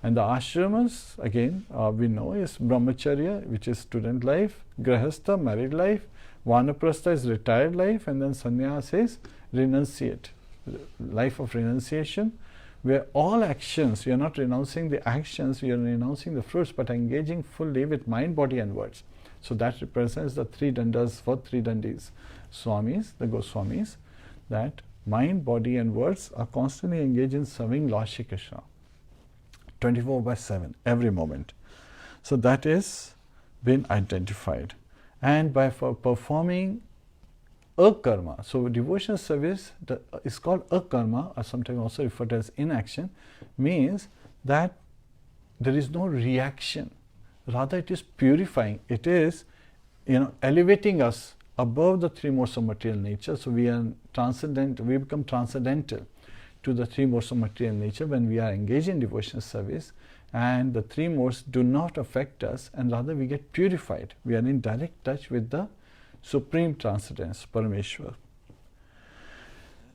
S1: And the ashramas, again, we know is brahmacharya, which is student life, grahastha, married life, vanaprastha is retired life, and then sannyas is renunciate, life of renunciation, where all actions, you are not renouncing the actions, you are renouncing the fruits, but engaging fully with mind, body and words. So that represents the 3 dandas for 3 dandis, Swamis, the Goswamis, that mind, body and words are constantly engaged in serving Lord Shri Krishna 24/7, every moment. So that is been identified. And by performing a karma, so devotional service is called a karma, or sometimes also referred to as inaction, means that there is no reaction. Rather it is purifying. It is elevating us above the 3 modes of material nature. So we are transcendental, we become transcendental to the 3 modes of material nature when we are engaged in devotional service, and the 3 modes do not affect us, and rather we get purified. We are in direct touch with the Supreme Transcendence, Parameshwar.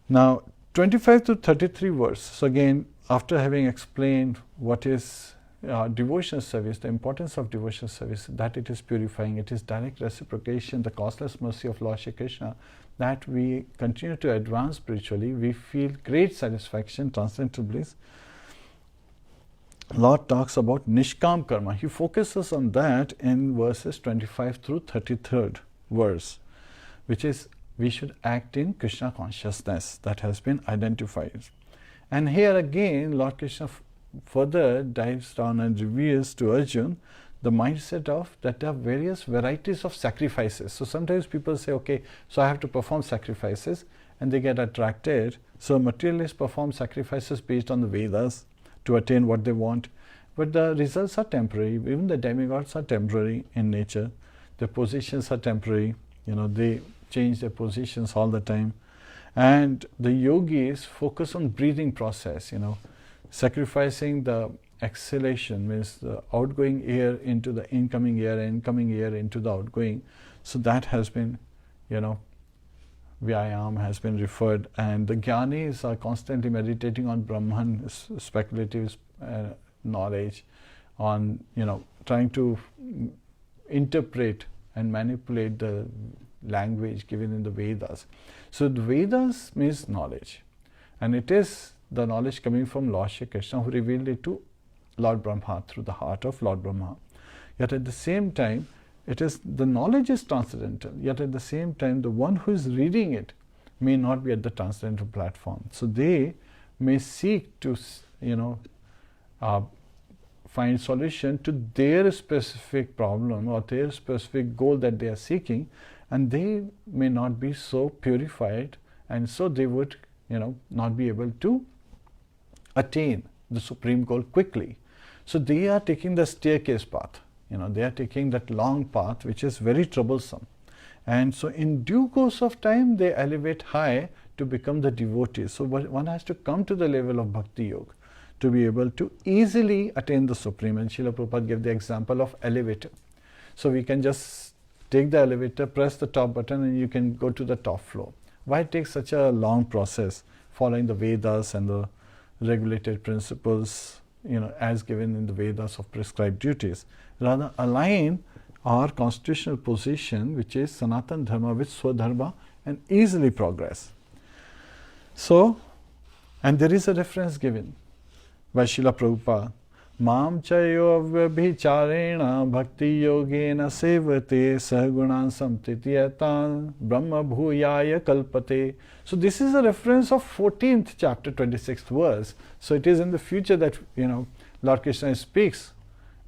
S1: Now 25 to 33 verse. So again, after having explained what is devotional service, the importance of devotional service, that it is purifying, it is direct reciprocation, the causeless mercy of Lord Shri Krishna, that we continue to advance spiritually, we feel great satisfaction, transcendental bliss. Lord talks about Nishkam Karma. He focuses on that in verses 25 through 33rd verse, which is we should act in Krishna consciousness, that has been identified. And here again, Lord Krishna further dives down and reveals to Arjun the mindset of that there are various varieties of sacrifices. So sometimes people say, okay, so I have to perform sacrifices, and they get attracted. So materialists perform sacrifices based on the Vedas to attain what they want, but the results are temporary. Even the demigods are temporary in nature. Their positions are temporary. They change their positions all the time. And the yogis focus on breathing process, sacrificing the exhalation, means the outgoing air into the incoming air, incoming air into the outgoing. So that has been, Vyayam has been referred, and the Jnanis are constantly meditating on Brahman, speculative knowledge, on, trying to interpret and manipulate the language given in the Vedas. So the Vedas means knowledge, and it is the knowledge coming from Lord Shri Krishna, who revealed it to Lord Brahma through the heart of Lord Brahma. Yet at the same time, it is, the knowledge is transcendental, yet at the same time the one who is reading it may not be at the transcendental platform. So they may seek to, find solution to their specific problem or their specific goal that they are seeking, and they may not be so purified, and so they would not be able to attain the supreme goal quickly. So they are taking the staircase path, they are taking that long path which is very troublesome, and so in due course of time they elevate high to become the devotees. So one has to come to the level of bhakti yoga to be able to easily attain the supreme. And Srila Prabhupada gave the example of elevator. So we can just take the elevator, press the top button, and you can go to the top floor. Why take such a long process following the Vedas and the regulated principles, as given in the Vedas of prescribed duties? Rather align our constitutional position, which is Sanatana Dharma, with Swadharma, and easily progress. So, and there is a reference given by Srila Prabhupada. Mam chayo vyabhicharena bhakti yogena sevate sagunan samtitiyatan brahma bhuyaya kalpate. So this is a reference of 14th chapter, 26th verse. So it is in the future that Lord Krishna speaks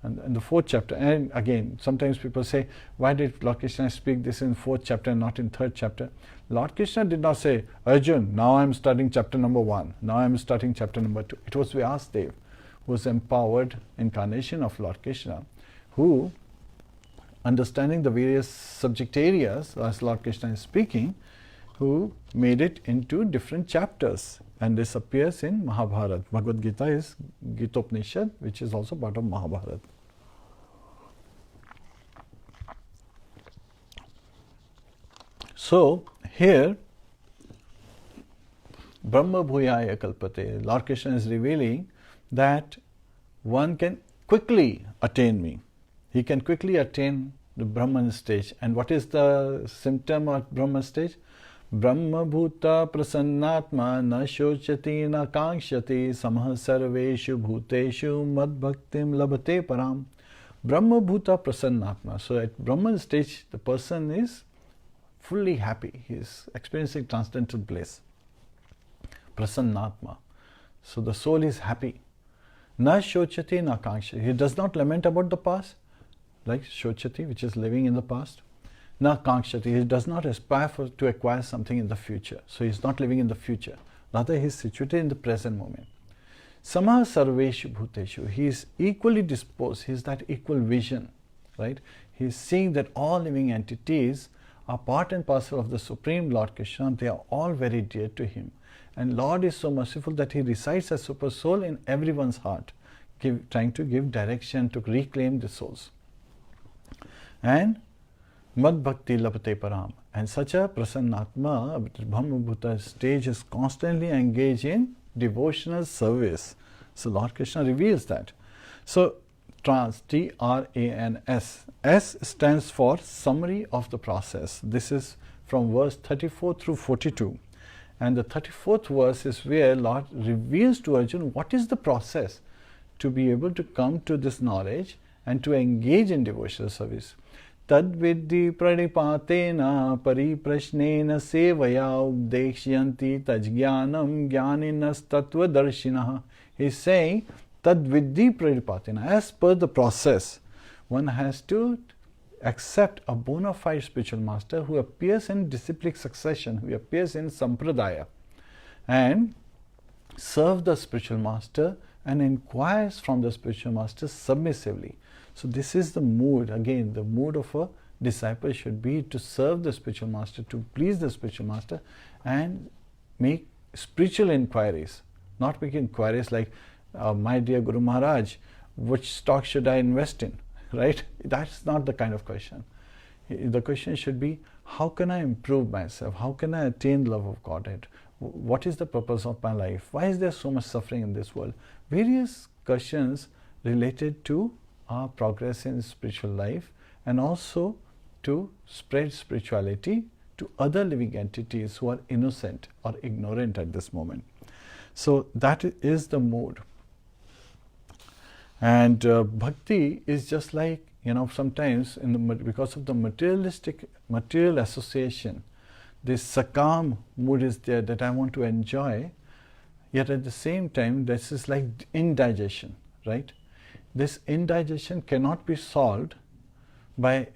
S1: in the 4th chapter. And again, sometimes people say, why did Lord Krishna speak this in 4th chapter and not in 3rd chapter? Lord Krishna did not say, Arjun, now I am starting chapter number 1, now I am starting chapter number 2. It was Vyasadeva, who was empowered incarnation of Lord Krishna, who, understanding the various subject areas as Lord Krishna is speaking, who made it into different chapters. And this appears in Mahabharata. Bhagavad-Gita is Gita-Upanishad, which is also part of Mahabharata. So, here, Brahma Bhuyaya Kalpate, Lord Krishna is revealing that one can quickly attain me. He can quickly attain the Brahman stage. And what is the symptom of Brahman stage? Brahma Bhuta Prasannatma Na Shochati Na Kankshati Samah Sarveshu Bhuteshu Mad Bhaktim Labhate Param. Brahma Bhuta Prasannatma. So at Brahman stage, the person is fully happy. He is experiencing transcendental bliss. Prasannatma. So the soul is happy. Na Shochati Na Kankshati. He does not lament about the past, like Shochati, which is living in the past. Na Kankshati, he does not aspire to acquire something in the future. So he is not living in the future. Rather, he is situated in the present moment. Samah Sarveshu Bhuteshu, he is equally disposed, he is that equal vision, right? He is seeing that all living entities are part and parcel of the Supreme Lord Krishna. They are all very dear to him. And Lord is so merciful that he resides as Super Soul in everyone's heart, trying to give direction to reclaim the souls. And Mad Bhakti Labhate Param. And such a Prasannatma, Brahma Bhuta stage, is constantly engaged in devotional service. So Lord Krishna reveals that. So trans, T-R-A-N-S. S stands for summary of the process. This is from verse 34 through 42. And the 34th verse is where Lord reveals to Arjuna what is the process to be able to come to this knowledge and to engage in devotional service. Tad vidhi pranipatena pariprashnena sevaya ubdeshyanti tajjnanam jnaninas tattva darshinaha. He is saying, tad vidhi pranipatena. As per the process, one has to accept a bona fide spiritual master who appears in disciplic succession, who appears in sampradaya, and serve the spiritual master and inquires from the spiritual master submissively. So this is the mood, again, the mood of a disciple should be to serve the spiritual master, to please the spiritual master, and make spiritual inquiries, not make inquiries like, my dear Guru Maharaj, which stock should I invest in, right? That's not the kind of question. The question should be, how can I improve myself? How can I attain the love of Godhead? What is the purpose of my life? Why is there so much suffering in this world? Various questions related to our progress in spiritual life, and also to spread spirituality to other living entities who are innocent or ignorant at this moment. So that is the mood. And bhakti is just like, sometimes because of the material association, this sakam mood is there that I want to enjoy, yet at the same time this is like indigestion, right? This indigestion cannot be solved by,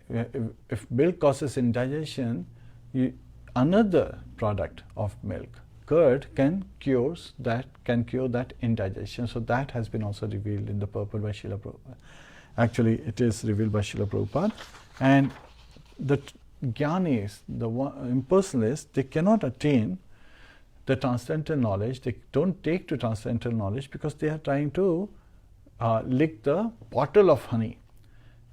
S1: if milk causes indigestion, another product of milk, curd, can cure that indigestion. So that has been also revealed in the purport by Srila Prabhupada. Actually, it is revealed by Srila Prabhupada. And the jnanis, the impersonalists, they cannot attain the transcendental knowledge. They don't take to transcendental knowledge because they are trying to lick the bottle of honey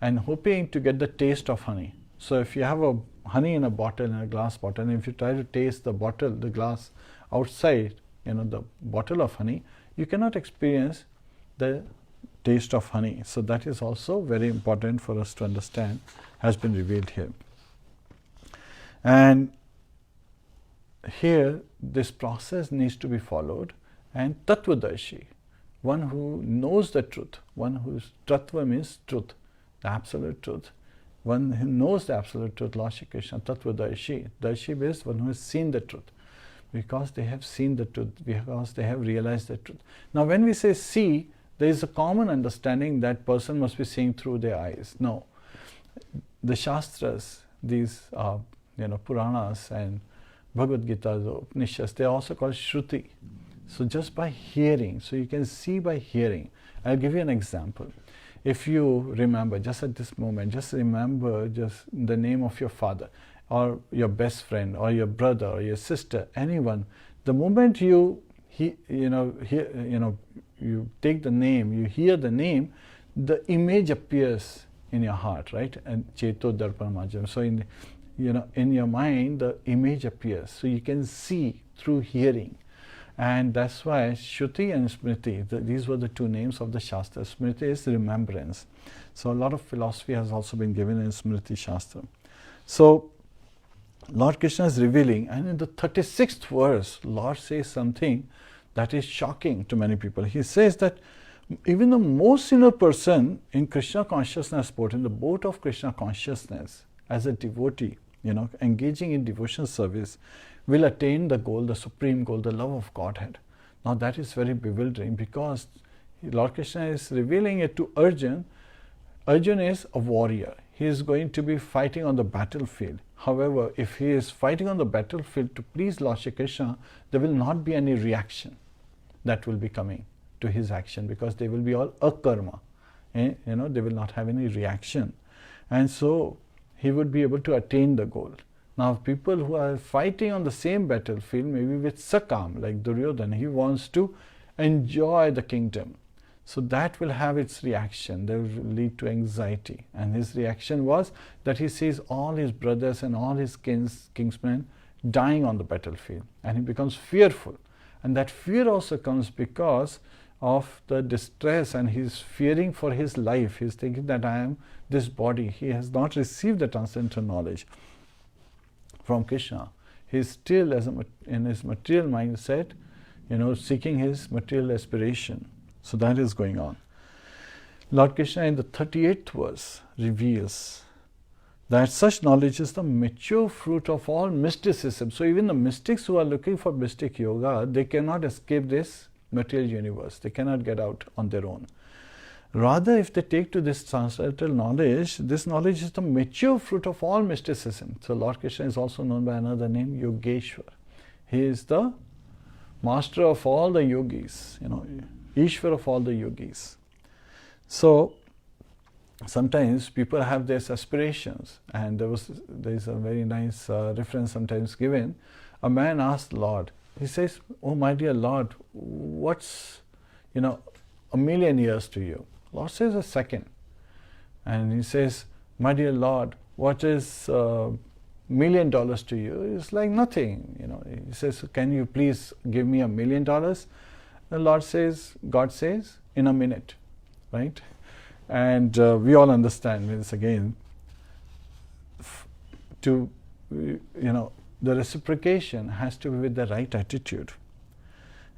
S1: and hoping to get the taste of honey. So if you have a honey in a bottle, in a glass bottle, and if you try to taste the bottle, the glass outside, the bottle of honey, you cannot experience the taste of honey. So that is also very important for us to understand, has been revealed here. And here this process needs to be followed, and Tattvadarshi, one who knows the truth, one whose Tattva means truth, the absolute truth, one who knows the absolute truth, Lord Shri Krishna, Tattvadarshi. Darshi means one who has seen the truth, because they have seen the truth, because they have realized the truth. Now when we say see, there is a common understanding that person must be seeing through their eyes. No. The Shastras, these Puranas and Bhagavad-Gita, the Upanishads, they are also called Shruti. So just by hearing, so you can see by hearing. I'll give you an example. If you remember, just at this moment, just remember just the name of your father, or your best friend, or your brother, or your sister, anyone. The moment you you take the name, you hear the name, the image appears in your heart, right? And Cheto Darpanamajam. So in your mind, the image appears. So you can see through hearing. And that's why Shruti and Smriti, these were the two names of the Shastra. Smriti is remembrance. So a lot of philosophy has also been given in Smriti Shastra. So Lord Krishna is revealing, and in the 36th verse, Lord says something that is shocking to many people. He says that even the most sinner person in Krishna consciousness boat, in the boat of Krishna consciousness, as a devotee, engaging in devotional service, will attain the goal, the supreme goal, the love of Godhead. Now that is very bewildering, because Lord Krishna is revealing it to Arjuna. Arjuna is a warrior. He is going to be fighting on the battlefield. However, if he is fighting on the battlefield to please Lord Shri Krishna, there will not be any reaction that will be coming to his action, because they will be all akarma. They will not have any reaction. And so he would be able to attain the goal. Now people who are fighting on the same battlefield, maybe with sakam, like Duryodhana, he wants to enjoy the kingdom. So that will have its reaction, that will lead to anxiety. And his reaction was that he sees all his brothers and all his kinsmen dying on the battlefield, and he becomes fearful. And that fear also comes because of the distress, and he's fearing for his life. He's thinking that I am this body. He has not received the transcendental knowledge from Krishna. He is still in his material mindset, seeking his material aspiration. So that is going on. Lord Krishna in the 38th verse reveals that such knowledge is the mature fruit of all mysticism. So even the mystics who are looking for mystic yoga, they cannot escape this material universe. They cannot get out on their own. Rather, if they take to this transcendental knowledge, this knowledge is the mature fruit of all mysticism. So Lord Krishna is also known by another name, Yogeshwar. He is the master of all the yogis, Ishwar of all the yogis. So sometimes people have these aspirations, and there is a very nice reference sometimes given. A man asked Lord, he says, "Oh my dear Lord, what's a million years to you?" Lord says, "A second." And he says, "My dear Lord, what is $1 million to you?" It's like nothing. He says, "Can you please give me $1 million?" The Lord says, God says, "In a minute," right? And we all understand this again. The reciprocation has to be with the right attitude.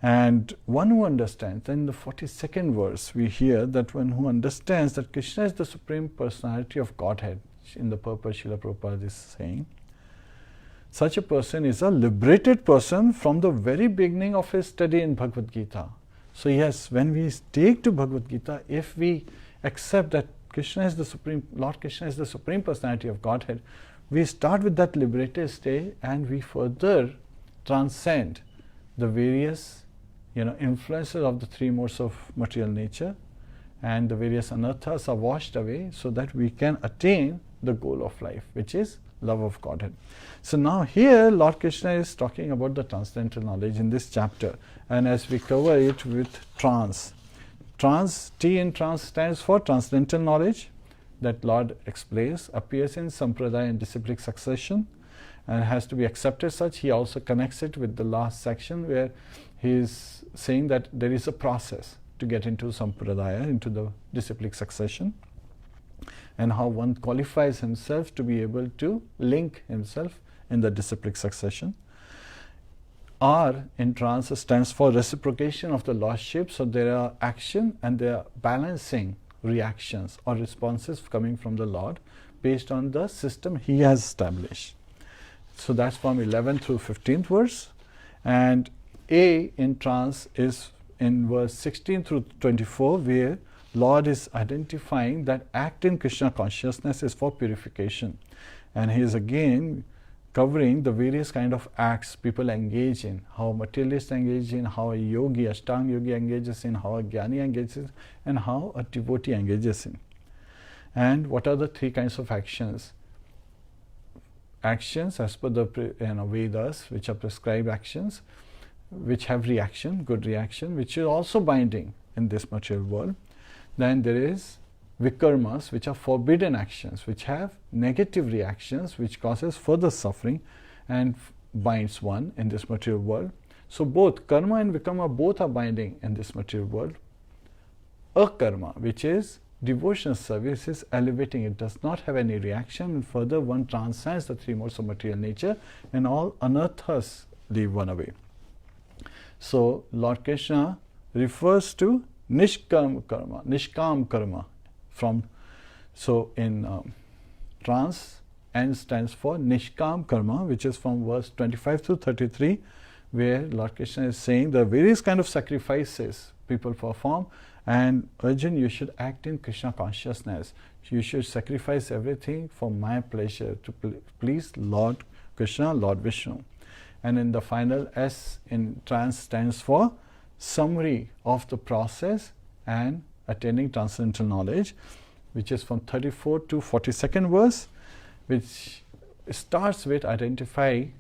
S1: And one who understands, in the 42nd verse, we hear that one who understands that Krishna is the Supreme Personality of Godhead, in the purpose Srila Prabhupada is saying, such a person is a liberated person from the very beginning of his study in Bhagavad-Gita. So yes, when we take to Bhagavad-Gita, if we accept that Krishna is the Supreme, Lord Krishna is the Supreme Personality of Godhead, we start with that liberated state and we further transcend the various influences of the three modes of material nature, and the various anarthas are washed away so that we can attain the goal of life, which is love of Godhead. So now here Lord Krishna is talking about the transcendental knowledge in this chapter, and as we cover it with trans, T in trans stands for transcendental knowledge, that Lord explains, appears in sampradaya and disciplic succession and has to be accepted such. He also connects it with the last section where he is saying that there is a process to get into sampradaya, into the disciplic succession, and how one qualifies himself to be able to link himself in the disciplic succession. R in trans stands for reciprocation of the lordship. So there are action and there are balancing reactions or responses coming from the Lord based on the system he has established. So that's from 11th through 15th verse. And A in trans is in verse 16 through 24, where Lord is identifying that act in Krishna consciousness is for purification. And he is again covering the various kind of acts people engage in, how materialists engage in, how a yogi, Ashtanga yogi engages in, how a jnani engages, and how a devotee engages in. And what are the three kinds of actions? Actions as per the Vedas, which are prescribed actions, which have reaction, good reaction, which is also binding in this material world. Then there is vikarmas, which are forbidden actions, which have negative reactions, which causes further suffering and binds one in this material world. So both karma and vikarma both are binding in this material world. Akarma, which is devotional service, is elevating. It does not have any reaction, and further one transcends the three modes of material nature and all anarthas leave one away. So Lord Krishna refers to nishkam karma from, so in trans, N stands for nishkam karma, which is from verse 25 to 33, where Lord Krishna is saying the various kind of sacrifices people perform, and Arjun, you should act in Krishna consciousness. You should sacrifice everything for my pleasure, to please Lord Krishna, Lord Vishnu. And in the final, S in trans stands for summary of the process and attaining transcendental knowledge, which is from 34 to 42nd verse, which starts with identifying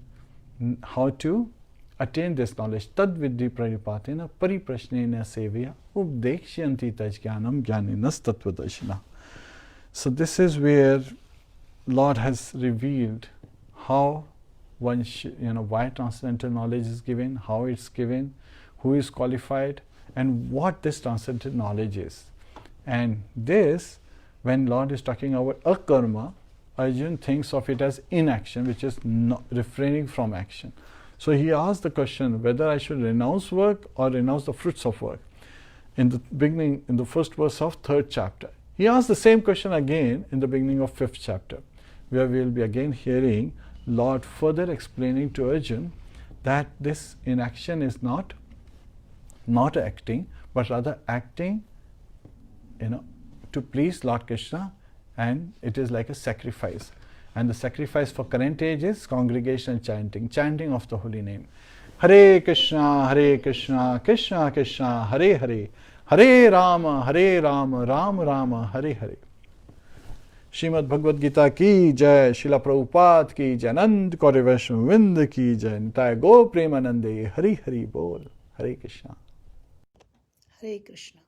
S1: how to attain this knowledge. Tad vidhi pranipatena pariprashnena sevya updekshyanti tajjnanam jnaninas tattvadarshina. So this is where Lord has revealed how one why transcendental knowledge is given, how it's given, who is qualified, and what this transcendental knowledge is. And this, when Lord is talking about akarma, Arjun thinks of it as inaction, which is not refraining from action. So he asked the question whether I should renounce work or renounce the fruits of work. In the beginning, in the first verse of 3rd chapter. He asked the same question again in the beginning of 5th chapter, where we will be again hearing Lord further explaining to Arjun that this inaction is not acting, but rather acting to please Lord Krishna, and it is like a sacrifice. And the sacrifice for current age is congregation chanting of the holy name. Hare Kṛṣna, Krishna Krishna, Hare Hare, Hare Rāma, Rama Rama, Hare Hare. Shrimad Bhagavad Gita की जय, श्रीला प्रभुपाद की जय, अनंत कौरव वैष्णव वृंद की जय, निताय गो प्रेमानंदे, हरि हरि बोल, हरे कृष्णा,
S3: हरे कृष्णा।